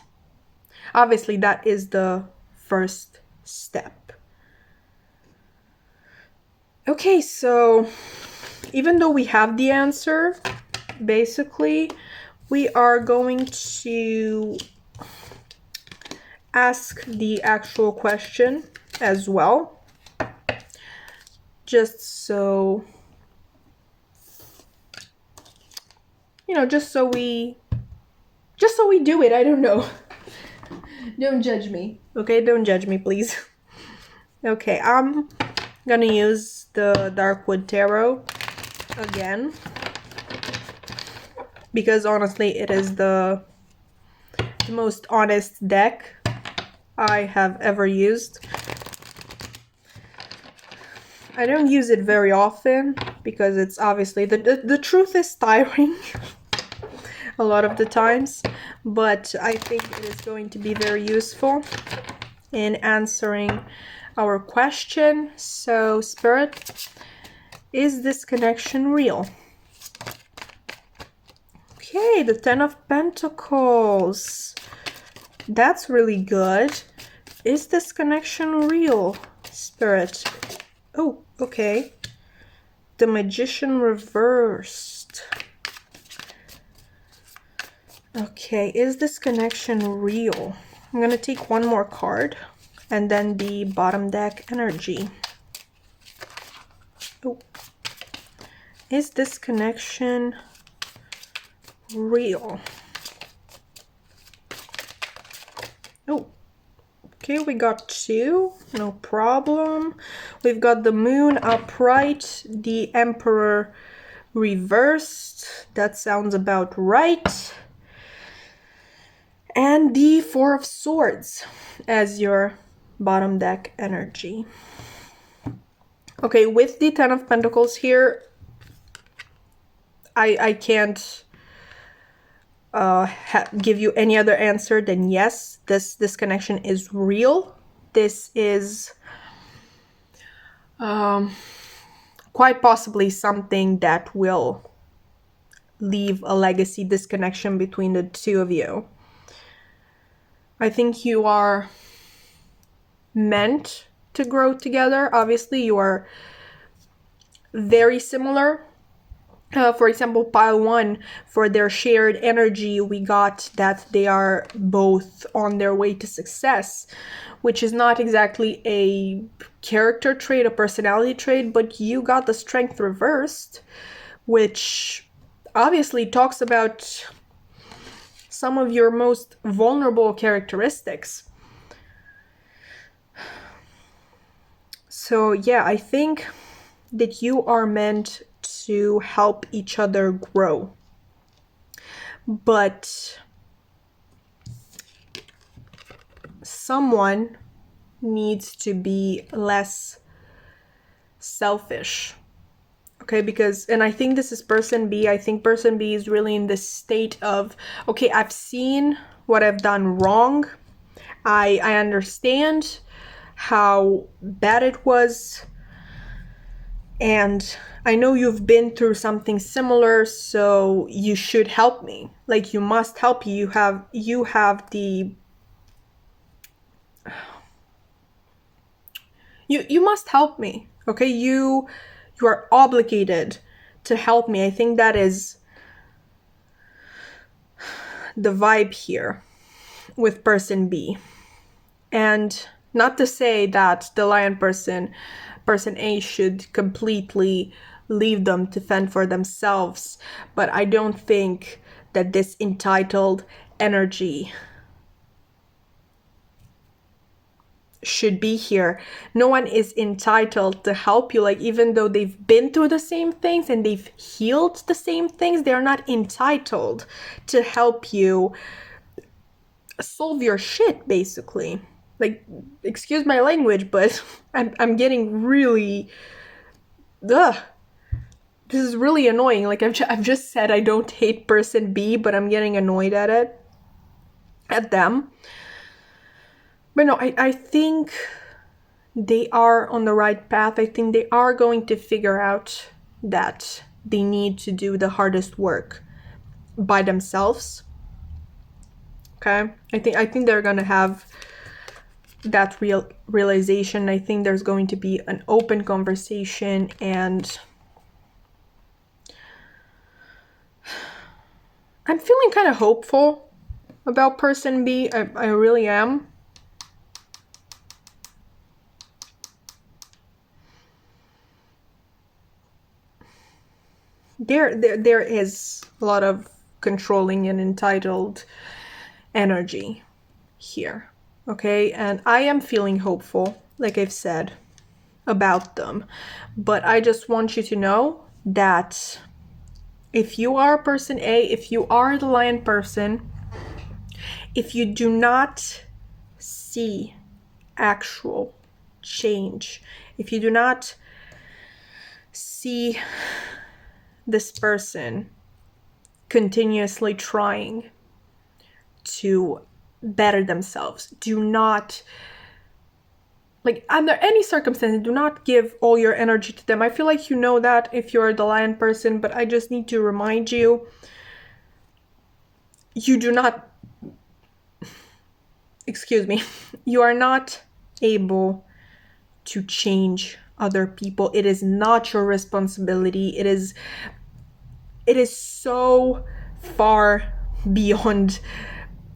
Obviously, that is the first step. Okay, so even though we have the answer, basically, we are going to ask the actual question as well, just so we do it. I don't know. Don't judge me, okay? Don't judge me, please. Okay, I'm gonna use the Darkwood Tarot. again, because honestly it is the most honest deck I have ever used. I don't use it very often because it's obviously the truth is tiring a lot of the times, but I think it is going to be very useful in answering our question. So, Spirit, is this connection real? Okay, the Ten of Pentacles. That's really good. Is this connection real, Spirit? Oh, okay. The Magician reversed. Okay, is this connection real? I'm gonna take one more card and then the bottom deck energy. Oh. Is this connection real? Oh. Okay, we got two, no problem. We've got the Moon upright, the Emperor reversed. That sounds about right. And the Four of Swords as your bottom deck energy. Okay, with the Ten of Pentacles here, I can't give you any other answer than yes, this connection is real. This is quite possibly something that will leave a legacy, this connection between the two of you. I think you are meant to grow together. Obviously, you are very similar. For example, pile one, for their shared energy, we got that they are both on their way to success, which is not exactly a character trait, a personality trait, but you got the Strength reversed, which obviously talks about some of your most vulnerable characteristics. So yeah, I think that you are meant to help each other grow. But someone needs to be less selfish. Okay, because, and I think this is person B. I think person B is really in this state of, okay, I've seen what I've done wrong. I understand how bad it was. And I know you've been through something similar, so you should help me. Like, you must help you. You have the... You must help me, okay? You are obligated to help me. I think that is the vibe here with person B. And not to say that the lion person A should completely leave them to fend for themselves, but I don't think that this entitled energy should be here. No one is entitled to help you. Like, even though they've been through the same things and they've healed the same things, they're not entitled to help you solve your shit, basically. Like, excuse my language, but I'm getting really... Ugh. This is really annoying. Like, I've just said I don't hate person B, but I'm getting annoyed at it. At them. But no, I think they are on the right path. I think they are going to figure out that they need to do the hardest work by themselves. Okay? I think they're gonna have that realization. I think there's going to be an open conversation, and I'm feeling kind of hopeful about person B. I really am. There is a lot of controlling and entitled energy here, okay? And I am feeling hopeful, like I've said, about them. But I just want you to know that if you are person A, if you are the lion person, if you do not see actual change, if you do not see this person continuously trying to better themselves, do not, like, under any circumstance, do not give all your energy to them. I feel like you know that if you're the lion person, but I just need to remind you, you do not, excuse me, you are not able to change other people. It is not your responsibility. It is so far beyond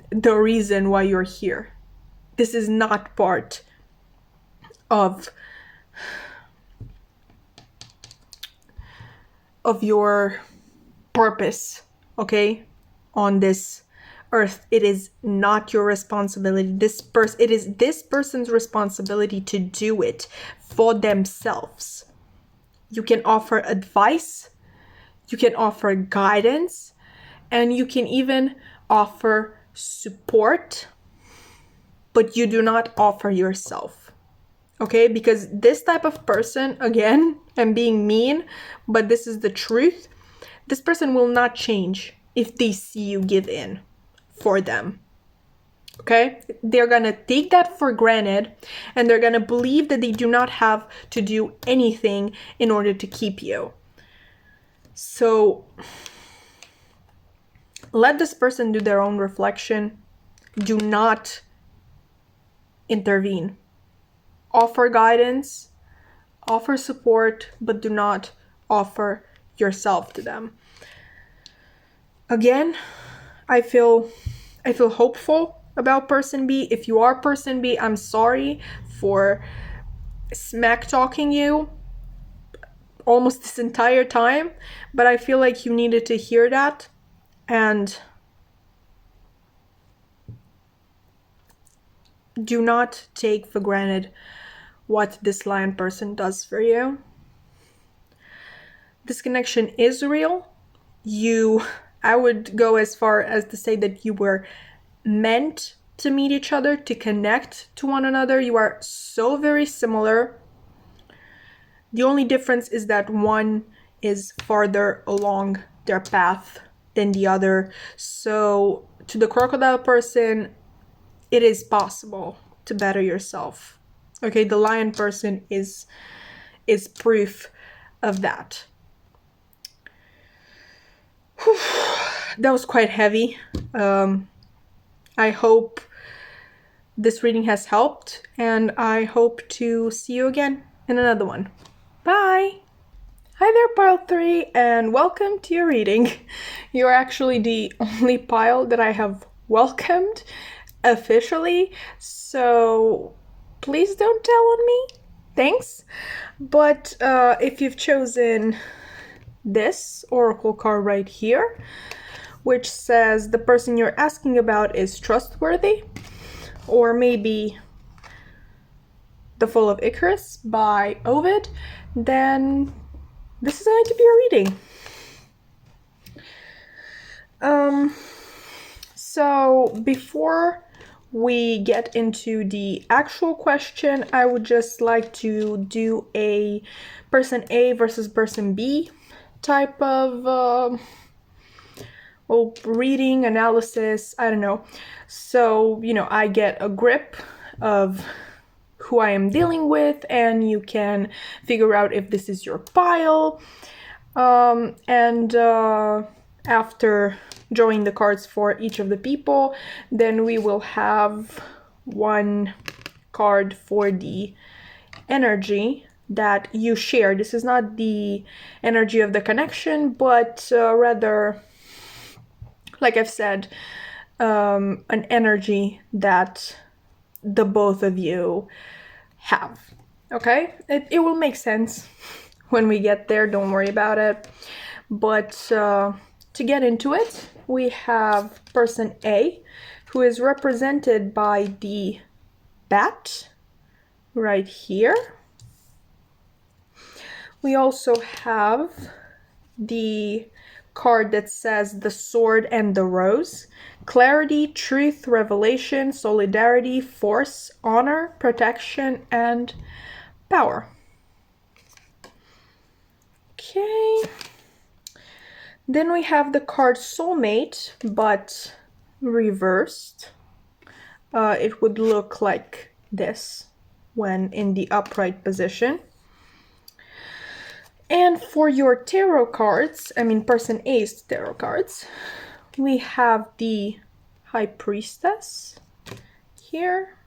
the reason why you're here. This is not part of your purpose, okay, on this earth. It is not your responsibility. It is this person's responsibility to do it for themselves. You can offer advice, you can offer guidance, and you can even offer support, but you do not offer yourself. Okay, because this type of person, again, I'm being mean, but this is the truth. This person will not change if they see you give in for them. Okay, they're gonna take that for granted, and they're gonna believe that they do not have to do anything in order to keep you. So let this person do their own reflection. Do not intervene. Offer guidance, offer support, but do not offer yourself to them. Again, I feel hopeful about person B. If you are person B, I'm sorry for smack talking you almost this entire time, but I feel like you needed to hear that. And do not take for granted what this lion person does for you. This connection is real. I would go as far as to say that you were meant to meet each other, to connect to one another. You are so very similar. The only difference is that one is farther along their path than the other. So to the crocodile person, it is possible to better yourself. Okay, the lion person is proof of that. Whew. That was quite heavy. I hope this reading has helped, and I hope to see you again in another one. Bye! Hi there, Pile 3, and welcome to your reading. You're actually the only pile that I have welcomed officially, so please don't tell on me. Thanks. But if you've chosen this oracle card right here, which says the person you're asking about is trustworthy, or maybe The Fall of Icarus by Ovid, then this is going to be a reading. So before we get into the actual question, I would just like to do a person A versus person B type of reading, analysis, I don't know. So, I get a grip of who I am dealing with, and you can figure out if this is your pile. After drawing the cards for each of the people, then we will have one card for the energy that you share. This is not the energy of the connection, but rather, like I've said, an energy that the both of you have. Okay? It will make sense when we get there, don't worry about it. But to get into it, we have person A, who is represented by the bat right here. We also have the card that says the sword and the rose. Clarity, truth, revelation, solidarity, force, honor, protection, and power. Okay. Then we have the card soulmate, but reversed. It would look like this when in the upright position. And for your tarot cards, I mean person A's tarot cards, we have the High Priestess here.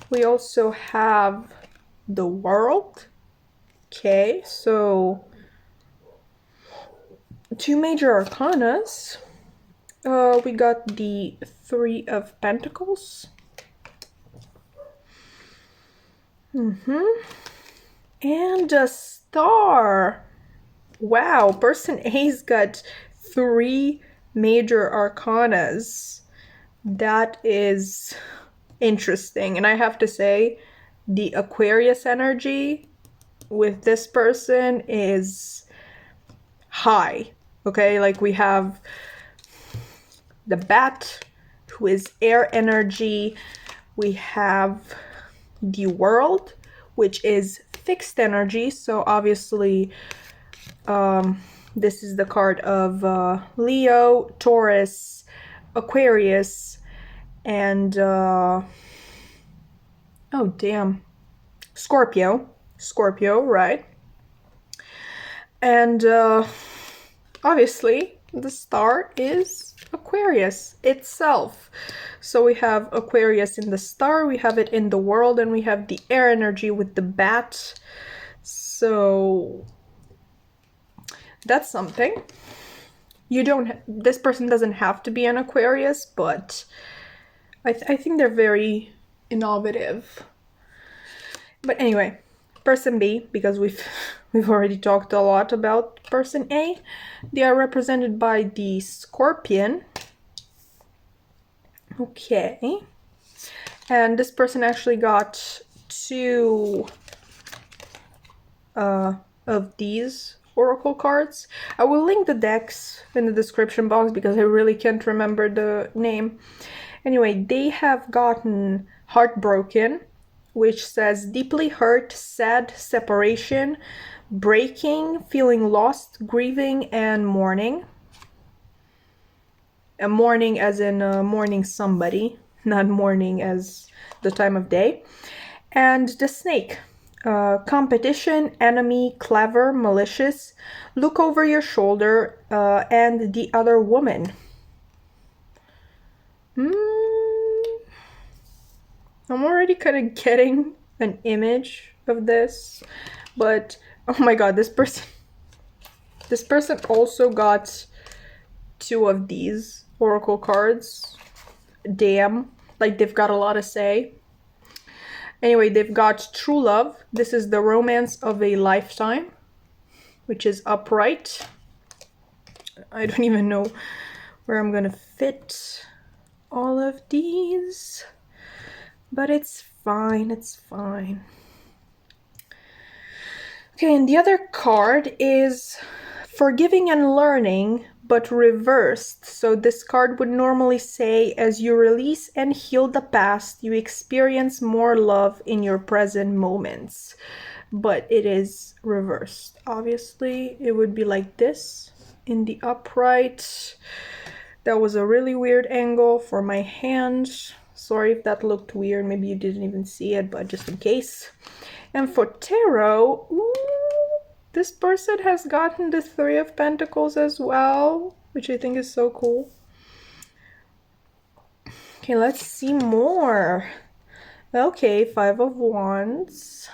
We also have the World. Okay, so 2 major arcanas. We got the Three of Pentacles. And a Star. Wow, person A's got 3 major arcanas. That is interesting. And I have to say, the Aquarius energy with this person is high. Okay, like we have the Bat, who is air energy. We have the World, which is fixed energy. So obviously, this is the card of Leo, Taurus, Aquarius, and oh damn, Scorpio, right? And obviously the Star is Aquarius itself. So we have Aquarius in the Star, we have it in the World, and we have the air energy with the Bat. So that's something. This person doesn't have to be an Aquarius, but I think they're very innovative. But anyway, person B, because we've already talked a lot about person A, they are represented by the Scorpion. Okay. And this person actually got 2 of these oracle cards. I will link the decks in the description box because I really can't remember the name. Anyway, they have gotten Heartbroken, which says deeply hurt, sad, separation, breaking, feeling lost, grieving, and mourning. And mourning as in mourning somebody, not mourning as the time of day. And the Snake. Competition, enemy, clever, malicious, look over your shoulder, and the other woman. I'm already kind of getting an image of this, but oh my god, this person also got 2 of these oracle cards. Damn, like they've got a lot to say. Anyway, they've got True Love. This is the romance of a lifetime, which is upright. I don't even know where I'm gonna fit all of these, but it's fine, it's fine. Okay, and the other card is Forgiving and Learning, but reversed. So this card would normally say, as you release and heal the past, you experience more love in your present moments. But it is reversed. Obviously, it would be like this in the upright. That was a really weird angle for my hand. Sorry if that looked weird. Maybe you didn't even see it, but just in case. And for tarot, ooh, this person has gotten the Three of Pentacles as well, which I think is so cool. Okay, let's see more. Okay, Five of Wands.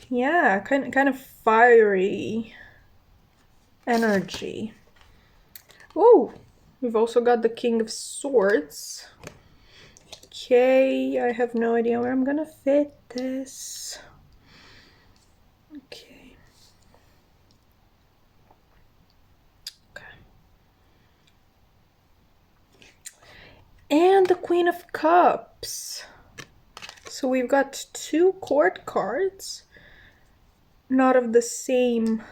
Yeah, kind of fiery energy. Oh, we've also got the King of Swords. Okay, I have no idea where I'm gonna fit this. Okay. And the Queen of Cups. So we've got 2 court cards, not of the same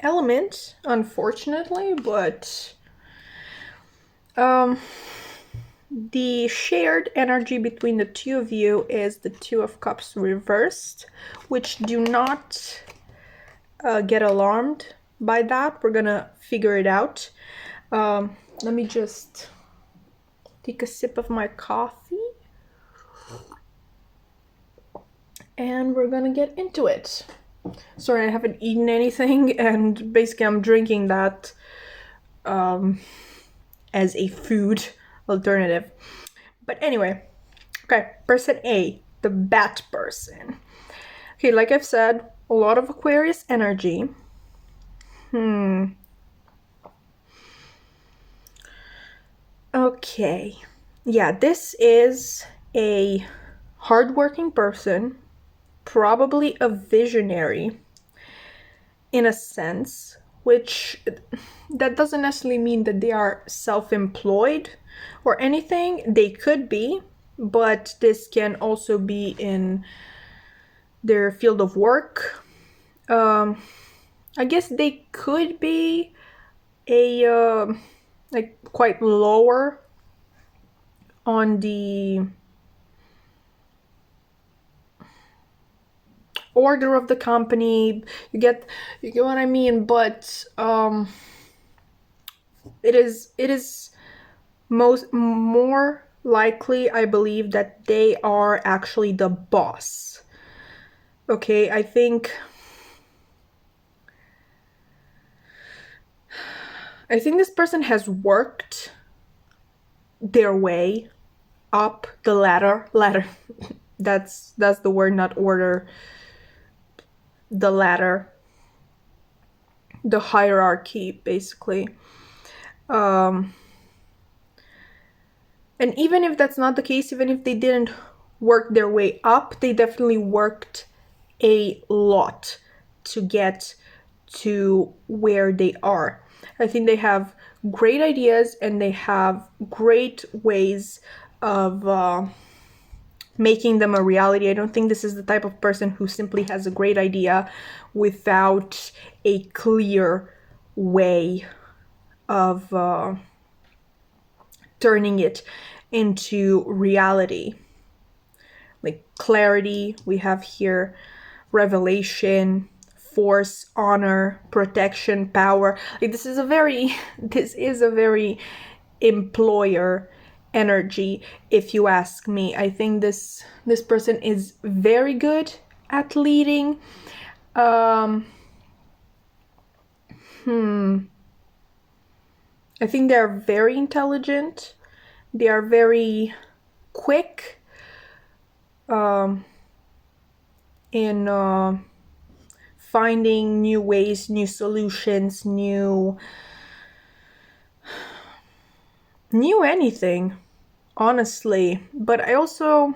element, unfortunately, but the shared energy between the two of you is the Two of Cups reversed, which do not get alarmed by that. We're gonna figure it out. Let me just take a sip of my coffee and we're gonna get into it. Sorry, I haven't eaten anything, and basically I'm drinking that as a food alternative. But anyway, okay, person A, the bat person. Okay, like I've said, a lot of Aquarius energy. Okay, yeah, this is a hardworking person, probably a visionary in a sense, which that doesn't necessarily mean that they are self-employed or anything. They could be, but this can also be in their field of work. I guess they could be a like quite lower on the order of the company. You get what I mean, but it is more likely, I believe, that they are actually the boss. Okay, I think this person has worked their way up the ladder. That's the word, not order. The ladder, the hierarchy, basically. And even if that's not the case, even if they didn't work their way up, they definitely worked a lot to get to where they are. I think they have great ideas and they have great ways of making them a reality. I don't think this is the type of person who simply has a great idea without a clear way of turning it into reality. Like clarity, we have here revelation, force, honor, protection, power. Like this is a very employer energy, if you ask me. I think this person is very good at leading. I think they're very intelligent. They are very quick in finding new ways, new solutions, new anything, honestly. But I also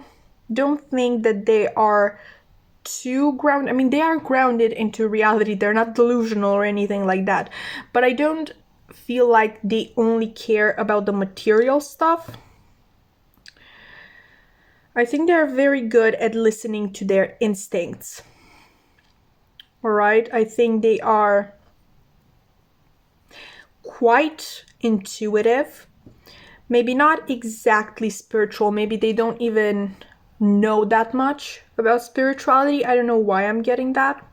don't think that they are too grounded. I mean, they are grounded into reality. They're not delusional or anything like that. But I don't feel like they only care about the material stuff. I think they're very good at listening to their instincts. All right? I think they are quite intuitive. Maybe not exactly spiritual. Maybe they don't even know that much about spirituality. I don't know why I'm getting that.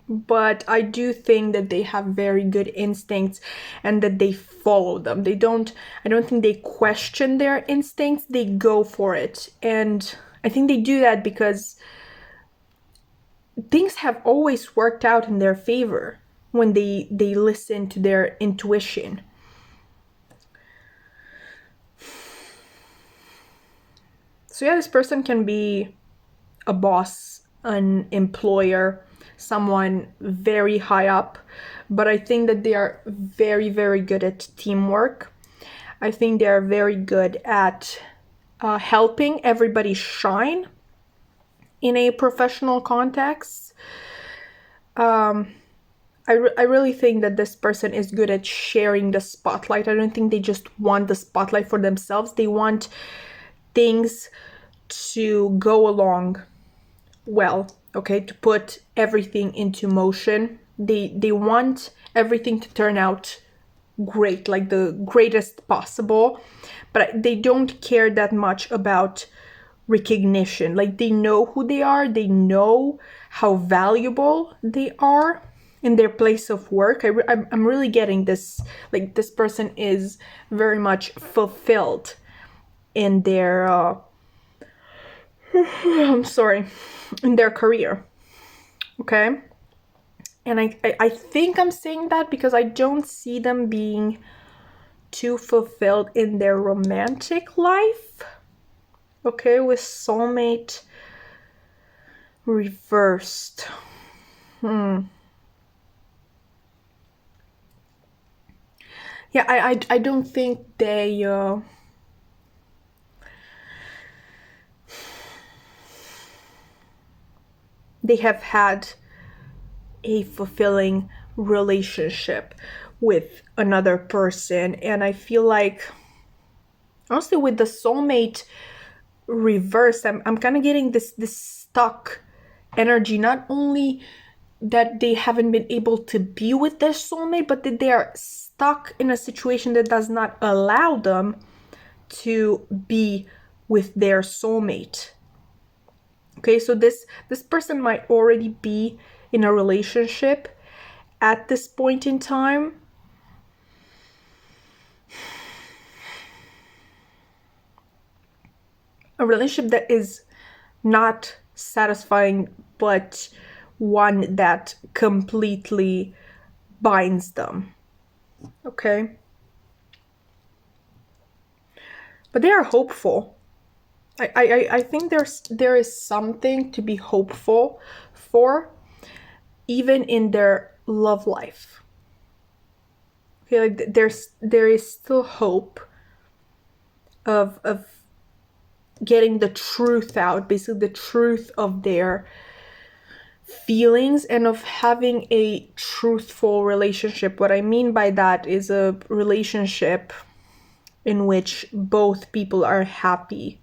But I do think that they have very good instincts and that they follow them. I don't think they question their instincts. They go for it. And I think they do that because things have always worked out in their favor when they listen to their intuition. So yeah, this person can be a boss, an employer, someone very high up, but I think that they are very, very good at teamwork. I think they are very good at helping everybody shine in a professional context. I really think that this person is good at sharing the spotlight. I don't think they just want the spotlight for themselves. They want things to go along well. okay, to put everything into motion. They want everything to turn out great, like the greatest possible, but they don't care that much about recognition. Like, they know who they are, they know how valuable they are in their place of work. I'm really getting this, like, this person is very much fulfilled in their I'm sorry, in their career. Okay. And I think I'm saying that because I don't see them being too fulfilled in their romantic life. Okay, with soulmate reversed. Yeah, I don't think they have had a fulfilling relationship with another person. And I feel like, honestly, with the soulmate reversed, I'm kind of getting this stuck energy. Not only that they haven't been able to be with their soulmate, but that they are stuck in a situation that does not allow them to be with their soulmate. Okay, so this person might already be in a relationship at this point in time. A relationship that is not satisfying, but one that completely binds them. Okay? But they are hopeful. I think there is something to be hopeful for, even in their love life. Okay, like there is still hope of getting the truth out, basically the truth of their feelings, and of having a truthful relationship. What I mean by that is a relationship in which both people are happy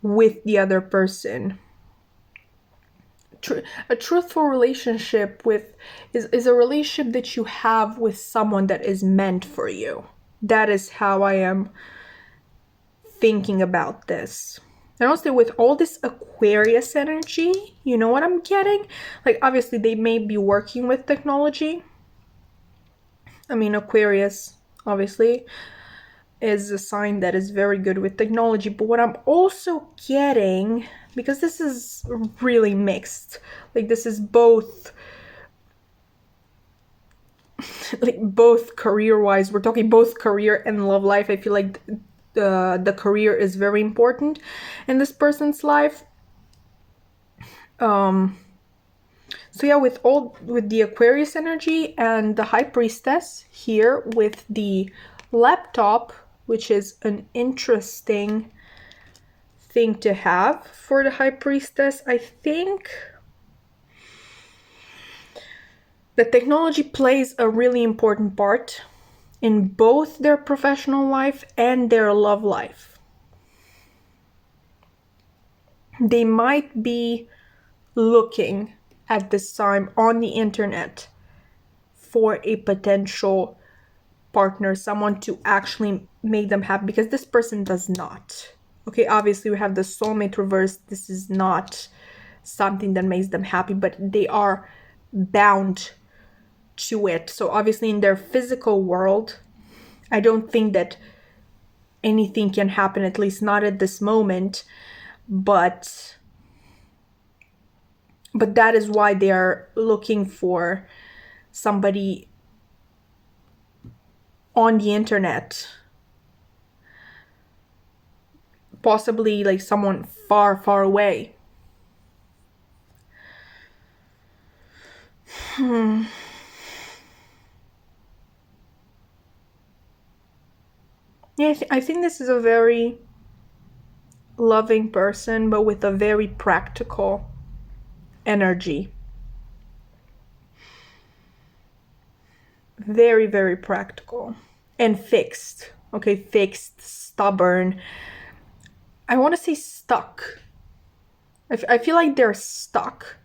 with the other person. A truthful relationship is a relationship that you have with someone that is meant for you. That is how I am thinking about this. And also, with all this Aquarius energy, you know what I'm getting? Like, obviously they may be working with technology. I mean, Aquarius obviously is a sign that is very good with technology. But what I'm also getting, because this is really mixed, like this is both like both career-wise, we're talking both career and love life. I feel like the career is very important in this person's life. So yeah, with the Aquarius energy and the High Priestess here with the laptop, which is an interesting thing to have for the High Priestess, I think the technology plays a really important part in both their professional life and their love life. They might be looking at this time on the internet for a potential partner, someone to actually make them happy, because this person does not. Okay, obviously we have the soulmate reverse. This is not something that makes them happy, but they are bound to it. So obviously in their physical world, I don't think that anything can happen, at least not at this moment. But that is why they are looking for somebody on the internet, possibly like someone far, far away. Yeah, I think this is a very loving person, but with a very practical energy. Very, very practical and fixed. Okay, fixed, stubborn. I want to say stuck. I feel like they're stuck.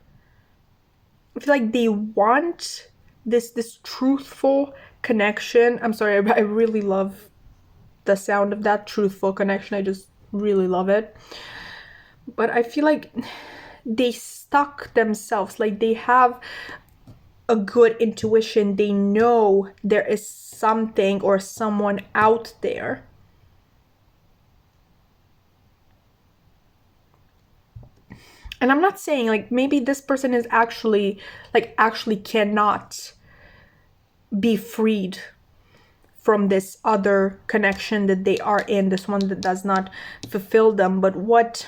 I feel like they want this truthful connection. I'm sorry, I really love the sound of that truthful connection. I just really love it. But I feel like they stuck themselves. Like they have a good intuition. They know there is something or someone out there. And I'm not saying like maybe this person is actually cannot be freed from this other connection that they are in, this one that does not fulfill them. But what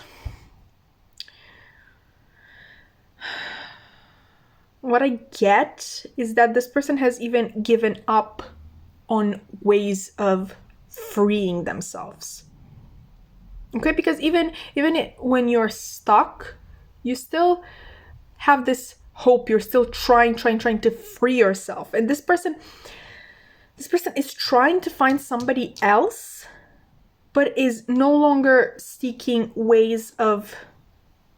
I get is that this person has even given up on ways of freeing themselves. Okay, because even when you're stuck, you still have this hope. You're still trying to free yourself. And this person is trying to find somebody else, but is no longer seeking ways of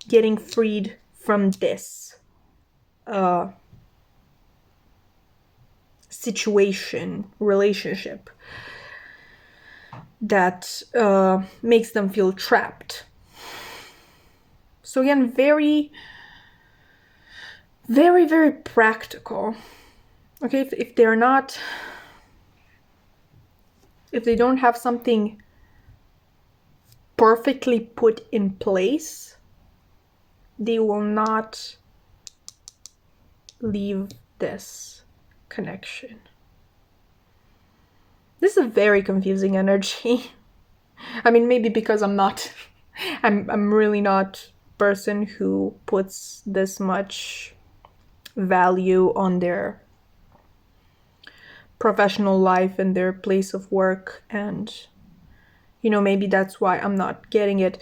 getting freed from this situation, relationship that makes them feel trapped. So again, very, very, very practical. Okay, if they're not, if they don't have something perfectly put in place, they will not leave this connection. This is a very confusing energy. I mean, maybe because I'm really not a person who puts this much value on their professional life and their place of work, and maybe that's why I'm not getting it.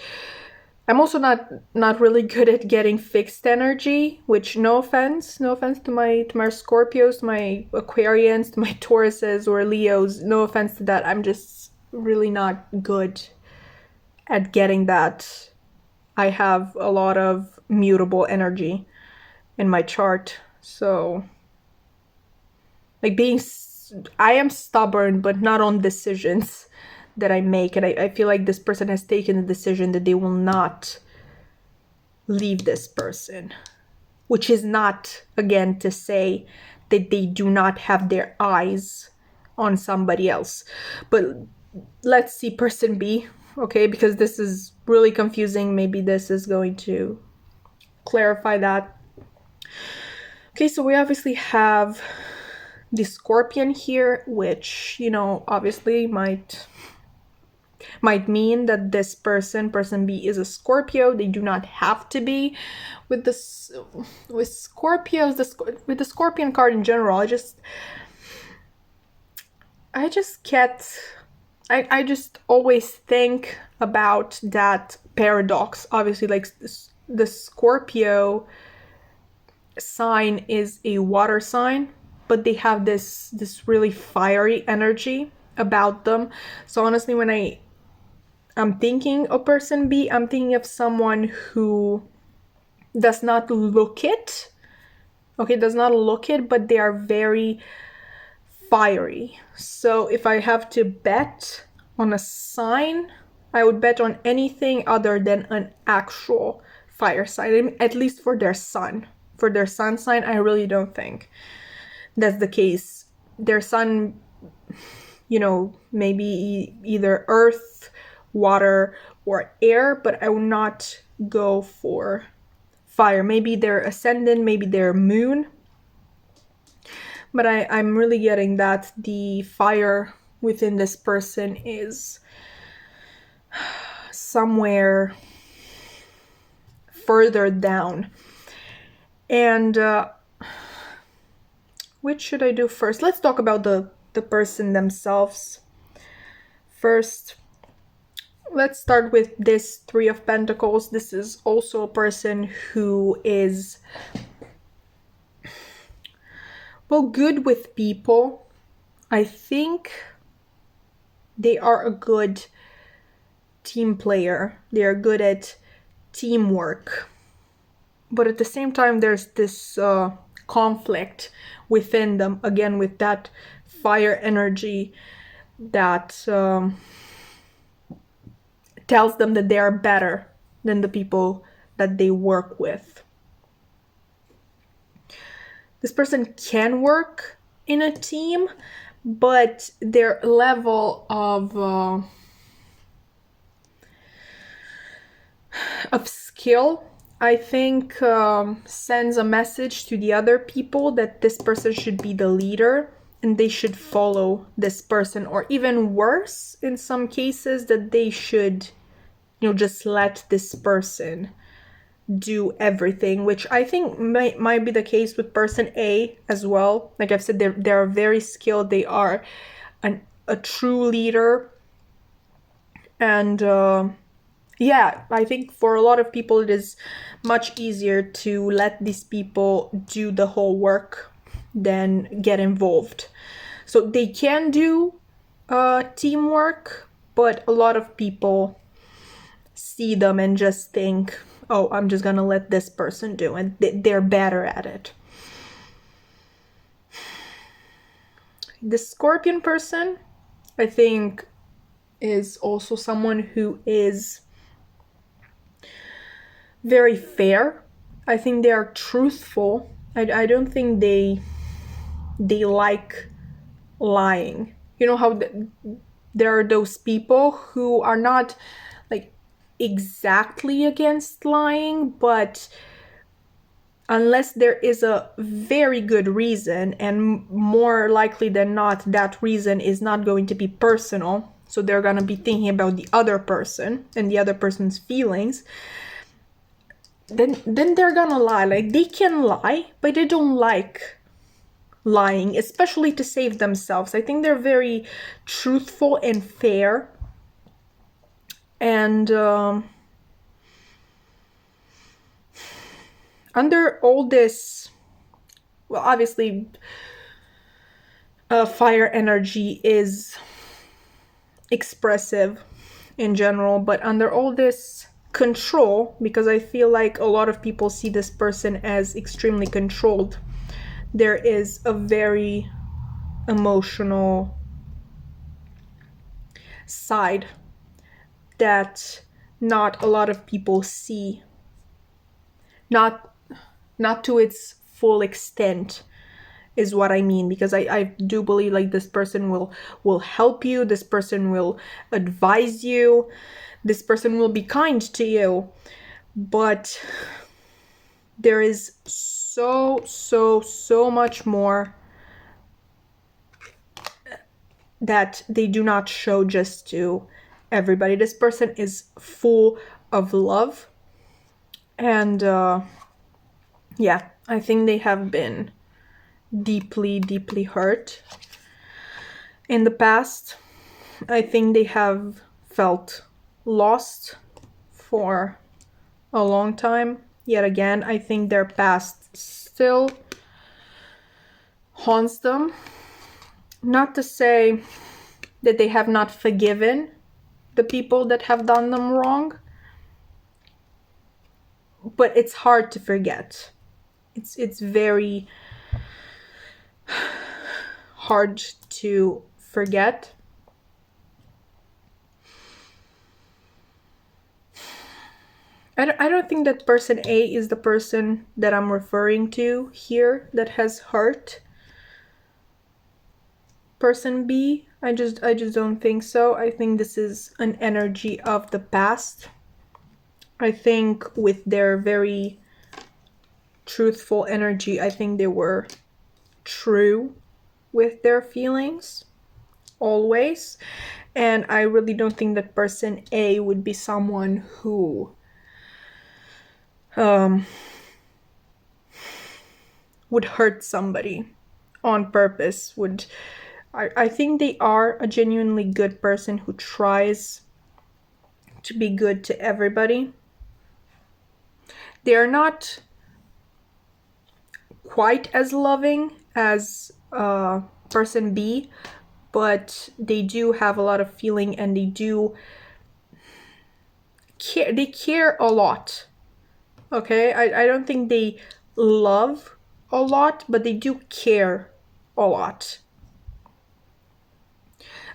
I'm also not really good at getting fixed energy, which no offense to my Scorpios, to my Aquarians, to my Tauruses or Leos, no offense to that. I'm just really not good at getting that. I have a lot of mutable energy in my chart. So I am stubborn, but not on decisions that I make. And I feel like this person has taken the decision that they will not leave this person, which is not, again, to say that they do not have their eyes on somebody else. But let's see person B, okay, because this is really confusing. Maybe this is going to clarify that. Okay, so we obviously have the Scorpion here, which, obviously might mean that this person B, is a Scorpio. They do not have to be. With Scorpios, with the Scorpion card in general, I just get, I just always think about that paradox. Obviously, like the Scorpio sign is a water sign, but they have this really fiery energy about them. So honestly, when I'm thinking of person B, I'm thinking of someone who does not look it. Okay, does not look it, but they are very fiery. So if I have to bet on a sign, I would bet on anything other than an actual fire sign, at least for their sun. For their sun sign, I really don't think that's the case. Their sun, maybe either earth, water, or air, but I will not go for fire. Maybe their ascendant, maybe their moon. But I'm really getting that the fire within this person is somewhere further down. And which should I do first? Let's talk about the person themselves first. Let's start with this Three of Pentacles. This is also a person who is, well, good with people. I think they are a good team player. They are good at teamwork. but at the same time there's this conflict within them, again with that fire energy that tells them that they are better than the people that they work with. This person can work in a team, but their level of skill, I think, sends a message to the other people that this person should be the leader and they should follow this person, or even worse in some cases, that they should, just let this person do everything, which I think might be the case with person A as well. Like I've said, they're very skilled. They are a true leader. And yeah, I think for a lot of people it is much easier to let these people do the whole work than get involved. So they can do teamwork, but a lot of people see them and just think, oh, I'm just gonna let this person do, and they're better at it. The Scorpion person, I think, is also someone who is very fair. I think they are truthful. I don't think they like lying. You know how there are those people who are not like exactly against lying, but unless there is a very good reason, and more likely than not that reason is not going to be personal, so they're going to be thinking about the other person and the other person's feelings, then they're gonna lie. Like, they can lie, but they don't like lying, especially to save themselves. I think they're very truthful and fair, and under all this, well, obviously fire energy is expressive in general, but under all this control, because I feel like a lot of people see this person as extremely controlled, there is a very emotional side that not a lot of people see, not to its full extent, is what I mean, because I do believe like this person will help you, this person will advise you, this person will be kind to you, but there is so much more that they do not show just to everybody. This person is full of love, and yeah, I think they have been deeply hurt in the past. I think they have felt lost for a long time. Yet again, I think their past still haunts them. Not to say that they have not forgiven the people that have done them wrong, but it's hard to forget. It's very hard to forget. I don't think that person A is the person that I'm referring to here that has hurt person B. I just don't think so. I think this is an energy of the past. I think with their very truthful energy, I think they were true with their feelings always, and I really don't think that person A would be someone who would hurt somebody on purpose. I think they are a genuinely good person who tries to be good to everybody. They are not quite as loving as person B, but they do have a lot of feeling, and they do care. They care a lot Okay, I don't think they love a lot, but they do care a lot.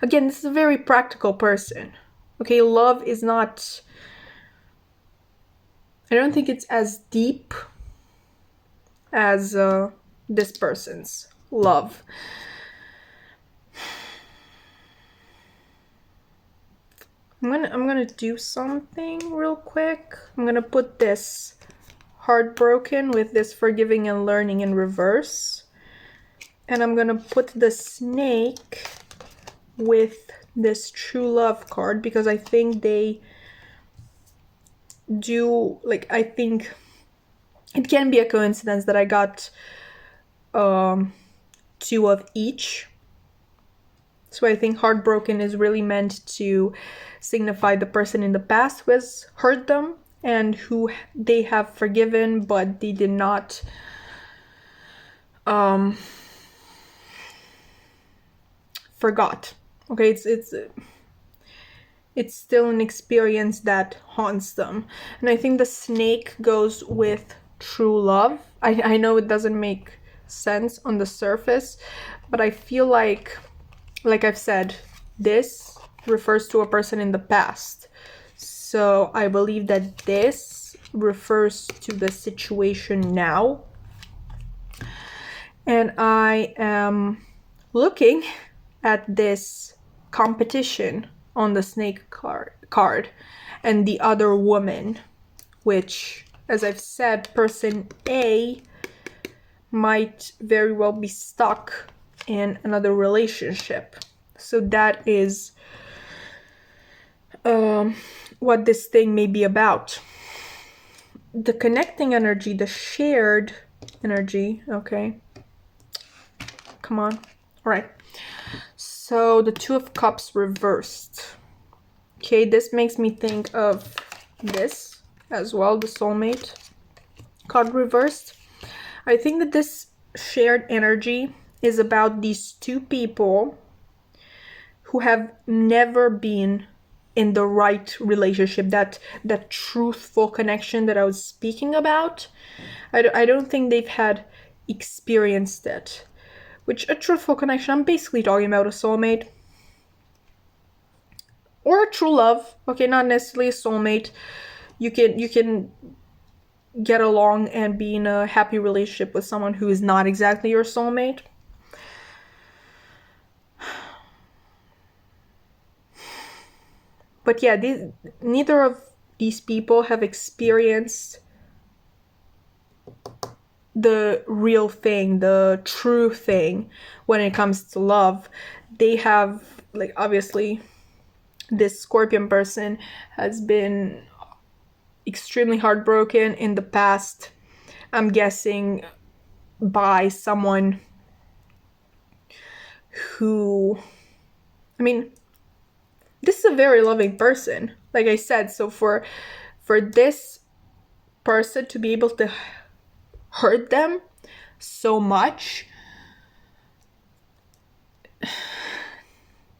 Again, this is a very practical person. Okay, love is not, I don't think it's as deep as this person's love. I'm gonna do something real quick. I'm gonna put this heartbroken with this forgiving and learning in reverse. And I'm gonna put the snake with this true love card because I think they do, like, I think it can be a coincidence that I got two of each. So I think heartbroken is really meant to signify the person in the past who has hurt them and who they have forgiven, but they did not forgot. Okay, it's still an experience that haunts them. And I think the snake goes with true love. I know it doesn't make sense on the surface, but I feel like I've said, this refers to a person in the past. So I believe that this refers to the situation now. And I am looking at this competition on the snake card and the other woman, which, as I've said, person A might very well be stuck in another relationship. So that is what this thing may be about. The connecting energy, the shared energy, okay. Come on. All right. So the Two of Cups reversed. Okay, this makes me think of this as well, the soulmate card reversed. I think that this shared energy is about these two people who have never been in the right relationship, that truthful connection that I was speaking about. I don't think they've had experienced it. Which, a truthful connection, I'm basically talking about a soulmate. Or a true love. Okay, not necessarily a soulmate. You can get along and be in a happy relationship with someone who is not exactly your soulmate. But yeah, neither of these people have experienced the real thing, the true thing when it comes to love. They have, like, obviously, this Scorpion person has been extremely heartbroken in the past. I'm guessing by someone who, I mean, this is a very loving person, like I said. So for this person to be able to hurt them so much,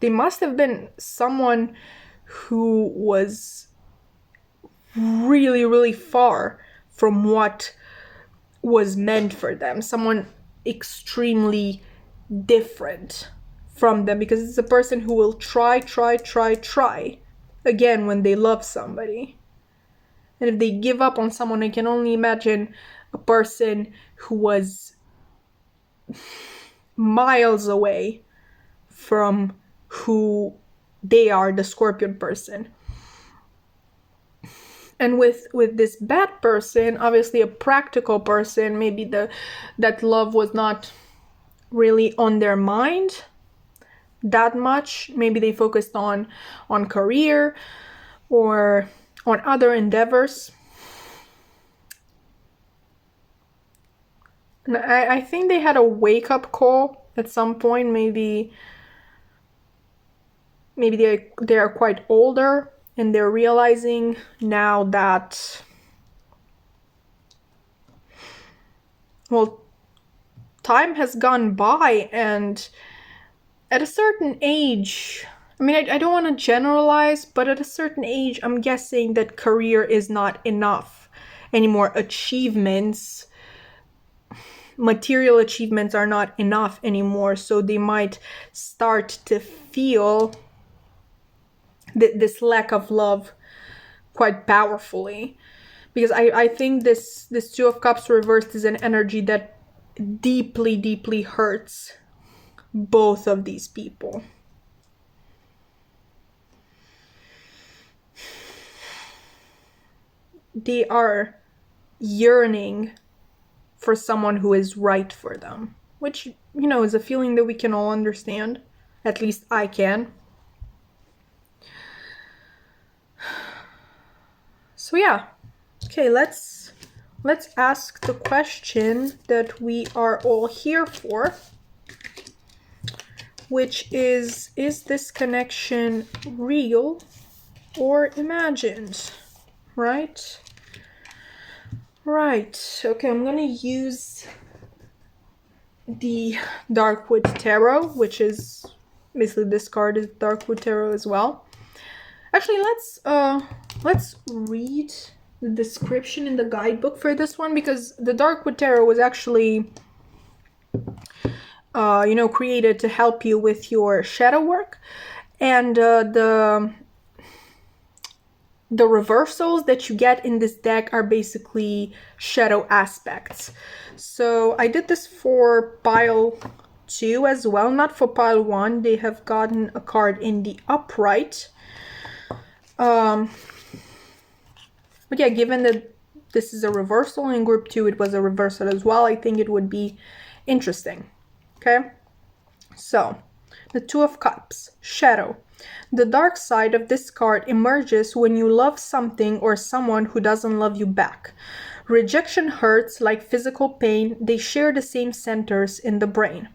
they must have been someone who was really, really far from what was meant for them. Someone extremely different from them, because it's a person who will try again when they love somebody. And if they give up on someone, I can only imagine a person who was miles away from who they are, the Scorpion person. And with this bad person, obviously a practical person, maybe that love was not really on their mind that much. Maybe they focused on career or on other endeavors. And I think they had a wake-up call at some point. Maybe they are quite older and they're realizing now that, well, time has gone by, and at a certain age, I mean, I don't want to generalize, but at a certain age, I'm guessing that career is not enough. anymore achievements. Material achievements are not enough anymore, so they might start to feel this lack of love quite powerfully. Because I think this Two of Cups reversed is an energy that deeply, deeply hurts both of these people. They are yearning for someone who is right for them, which, is a feeling that we can all understand. At least I can. So yeah. Okay, let's ask the question that we are all here for, which is this connection real or imagined? Right? Right. Okay, I'm gonna use the Darkwood Tarot, which is basically this card is Darkwood Tarot as well. Actually, let's read the description in the guidebook for this one, because the Darkwood Tarot was actually created to help you with your shadow work, and the reversals that you get in this deck are basically shadow aspects. So I did this for pile 2 as well, not for pile 1. They have gotten a card in the upright. But yeah, given that this is a reversal in group 2, it was a reversal as well, I think it would be interesting. Okay, so the Two of Cups, shadow. The dark side of this card emerges when you love something or someone who doesn't love you back. Rejection hurts like physical pain. They share the same centers in the brain.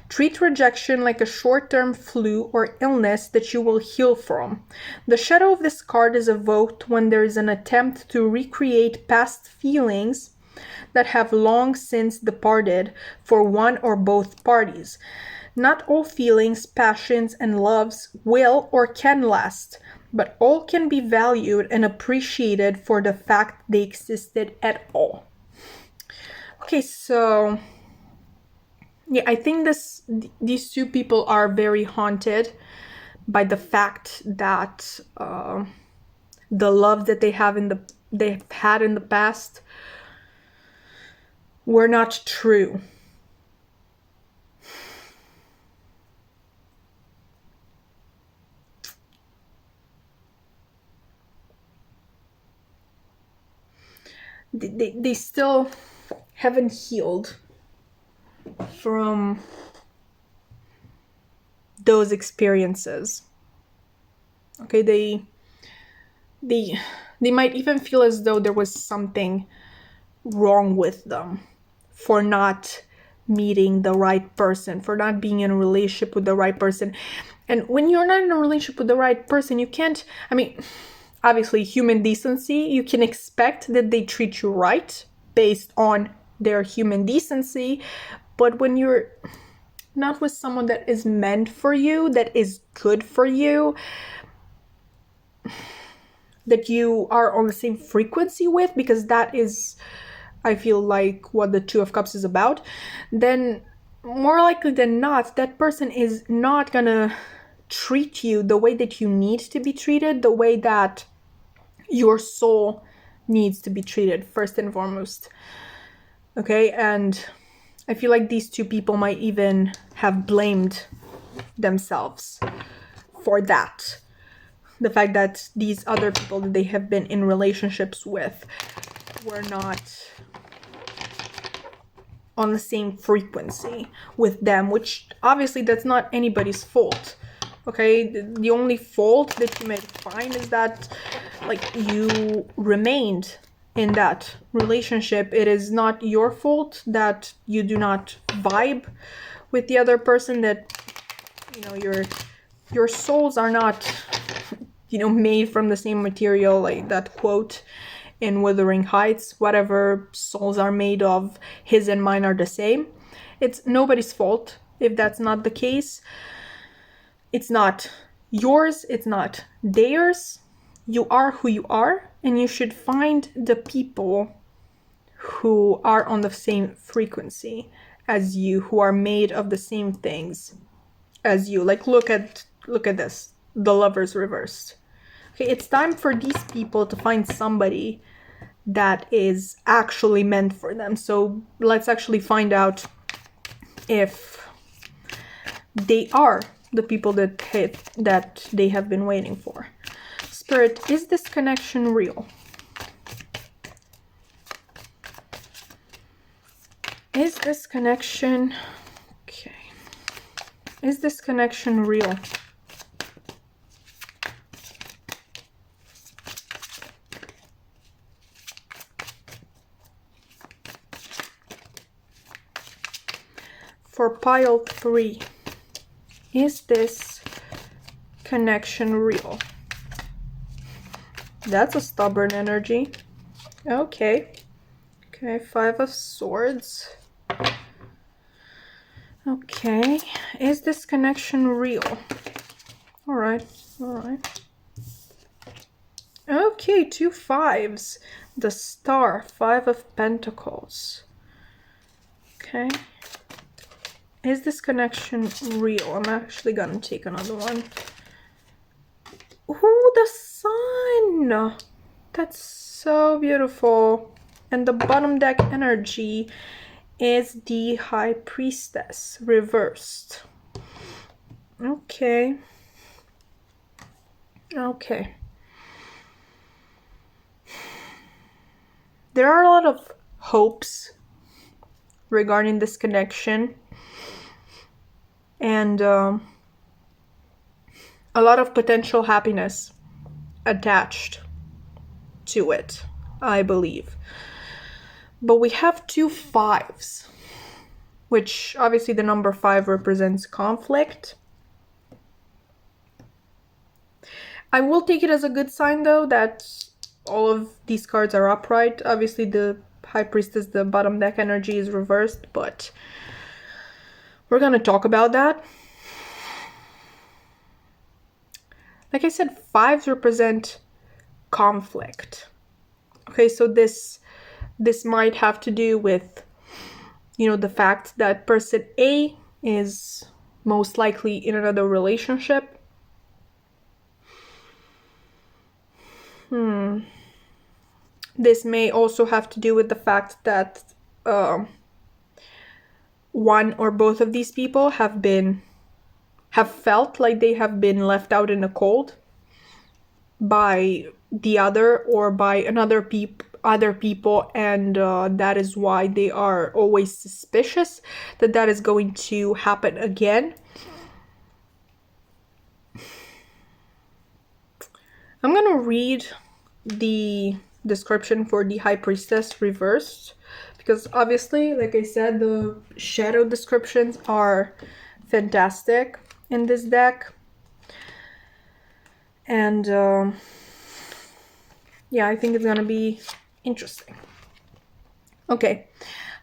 Treat rejection like a short-term flu or illness that you will heal from. The shadow of this card is evoked when there is an attempt to recreate past feelings that have long since departed for one or both parties. Not all feelings, passions, and loves will or can last, but all can be valued and appreciated for the fact they existed at all. Okay, so yeah, I think these two people are very haunted by the fact that the love that they've had in the past were not true. They still haven't healed from those experiences. Okay, they might even feel as though there was something wrong with them for not meeting the right person, for not being in a relationship with the right person. And when you're not in a relationship with the right person, you can't, obviously, human decency, you can expect that they treat you right based on their human decency. But when you're not with someone that is meant for you, that is good for you, that you are on the same frequency with, because that is, I feel like, what the Two of Cups is about, then more likely than not, that person is not gonna treat you the way that you need to be treated, the way that your soul needs to be treated first and foremost. Okay, and I feel like these two people might even have blamed themselves for that. The fact that these other people that they have been in relationships with were not on the same frequency with them, which obviously that's not anybody's fault. Okay, the only fault that you may find is that, like, you remained in that relationship. It is not your fault that you do not vibe with the other person, that, your souls are not, made from the same material, like that quote in Wuthering Heights, whatever souls are made of, his and mine are the same. It's nobody's fault if that's not the case. It's not yours, it's not theirs. You are who you are, And you should find the people who are on the same frequency as you, who are made of the same things as you. Like, look at this, the Lovers reversed. Okay, it's time for these people to find somebody that is actually meant for them. So let's actually find out if they are the people that they have been waiting for. Spirit, is this connection real? Is this connection... Okay. Is this connection real? For pile 3, is this connection real? That's a stubborn energy. Okay. Okay, 5 of Swords. Okay, is this connection real? All right. Okay, 2 5s. The Star, 5 of Pentacles. Okay. Is this connection real? I'm actually gonna take another one. Ooh, the Sun! That's so beautiful. And the bottom deck energy is the High Priestess reversed. Okay. Okay. There are a lot of hopes regarding this connection. And a lot of potential happiness attached to it, I believe. But we have 2 5s, which obviously the number 5 represents conflict. I will take it as a good sign, though, that all of these cards are upright. Obviously, the High Priestess, the bottom deck energy is reversed, but we're going to talk about that. Like I said, 5s represent conflict. Okay, so this might have to do with, you know, the fact that person A is most likely in another relationship. This may also have to do with the fact that one or both of these people have felt like they have been left out in the cold by the other or by other people, and that is why they are always suspicious that is going to happen again. I'm gonna read the description for the High Priestess reversed, because obviously, like I said, the shadow descriptions are fantastic in this deck. And yeah, I think it's gonna be interesting. Okay,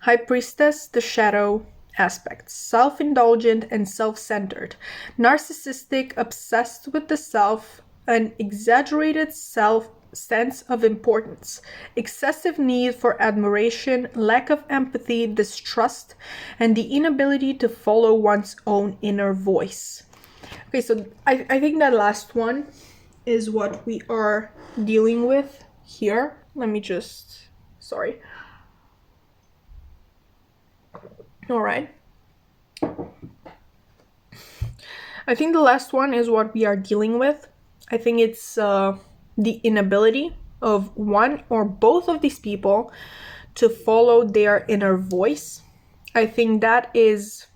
High Priestess, the shadow aspects: self-indulgent and self-centered, narcissistic, obsessed with the self, an exaggerated sense of importance, excessive need for admiration, lack of empathy, distrust, and the inability to follow one's own inner voice. Okay, so I think that last one is what we are dealing with here. Let me just... Sorry. All right. I think the last one is what we are dealing with. I think it's the inability of one or both of these people to follow their inner voice. I think that is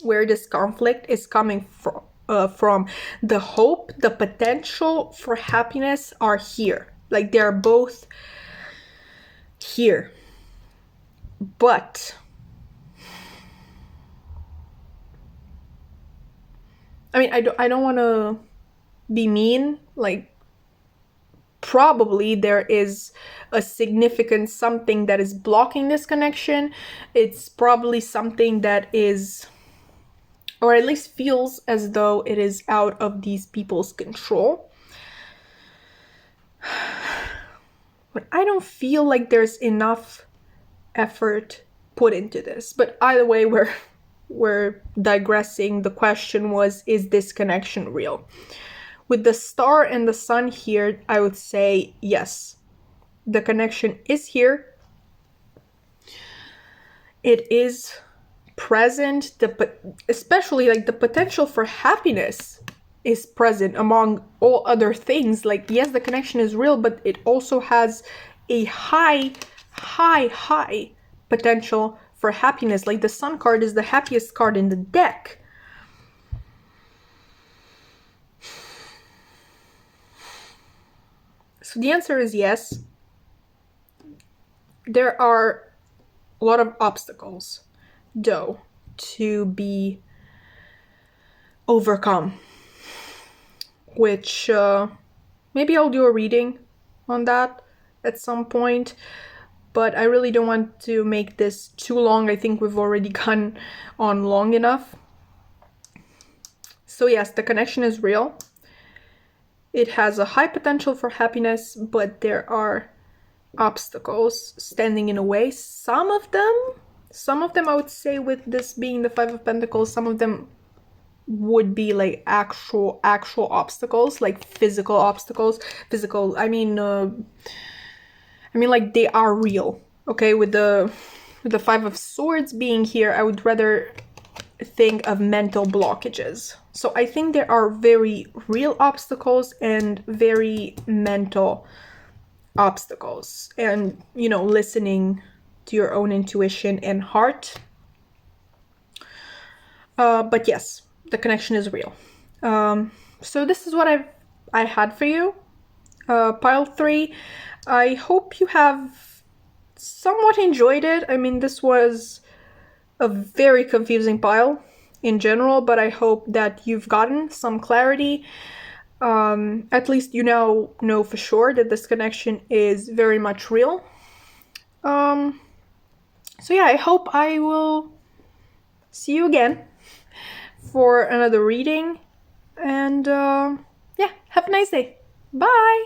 where this conflict is coming from. The hope, the potential for happiness are here. Like, they're both here. But I mean, I don't want to be mean. Like, probably there is a significant something that is blocking this connection. It's probably something that is, or at least feels as though it is out of these people's control. but I don't feel like there's enough effort put into this. But either way, we're digressing. The question was, is this connection real? With the star and the sun here, I would say yes. The connection is here. It is present, especially like the potential for happiness is present among all other things. Like, yes, the connection is real, but it also has a high potential for happiness. Like, the sun card is the happiest card in the deck. So the answer is yes. There are a lot of obstacles, though, to be overcome, which maybe I'll do a reading on that at some point, but I really don't want to make this too long. I think we've already gone on long enough. So yes, the connection is real. It has a high potential for happiness, but there are obstacles standing in a way. Some of them I would say, with this being the Five of Pentacles, some of them would be like actual obstacles, like physical obstacles. Physical, I mean like they are real. Okay, with the Five of Swords being here, I would rather think of mental blockages. So I think there are very real obstacles and very mental obstacles, and listening to your own intuition and heart. But yes, the connection is real. So this is what I had for you, pile 3. I hope you have somewhat enjoyed it. I mean, this was a very confusing pile in general, but I hope that you've gotten some clarity. At least you now know for sure that this connection is very much real. So yeah, I hope I will see you again for another reading. And yeah, have a nice day. Bye!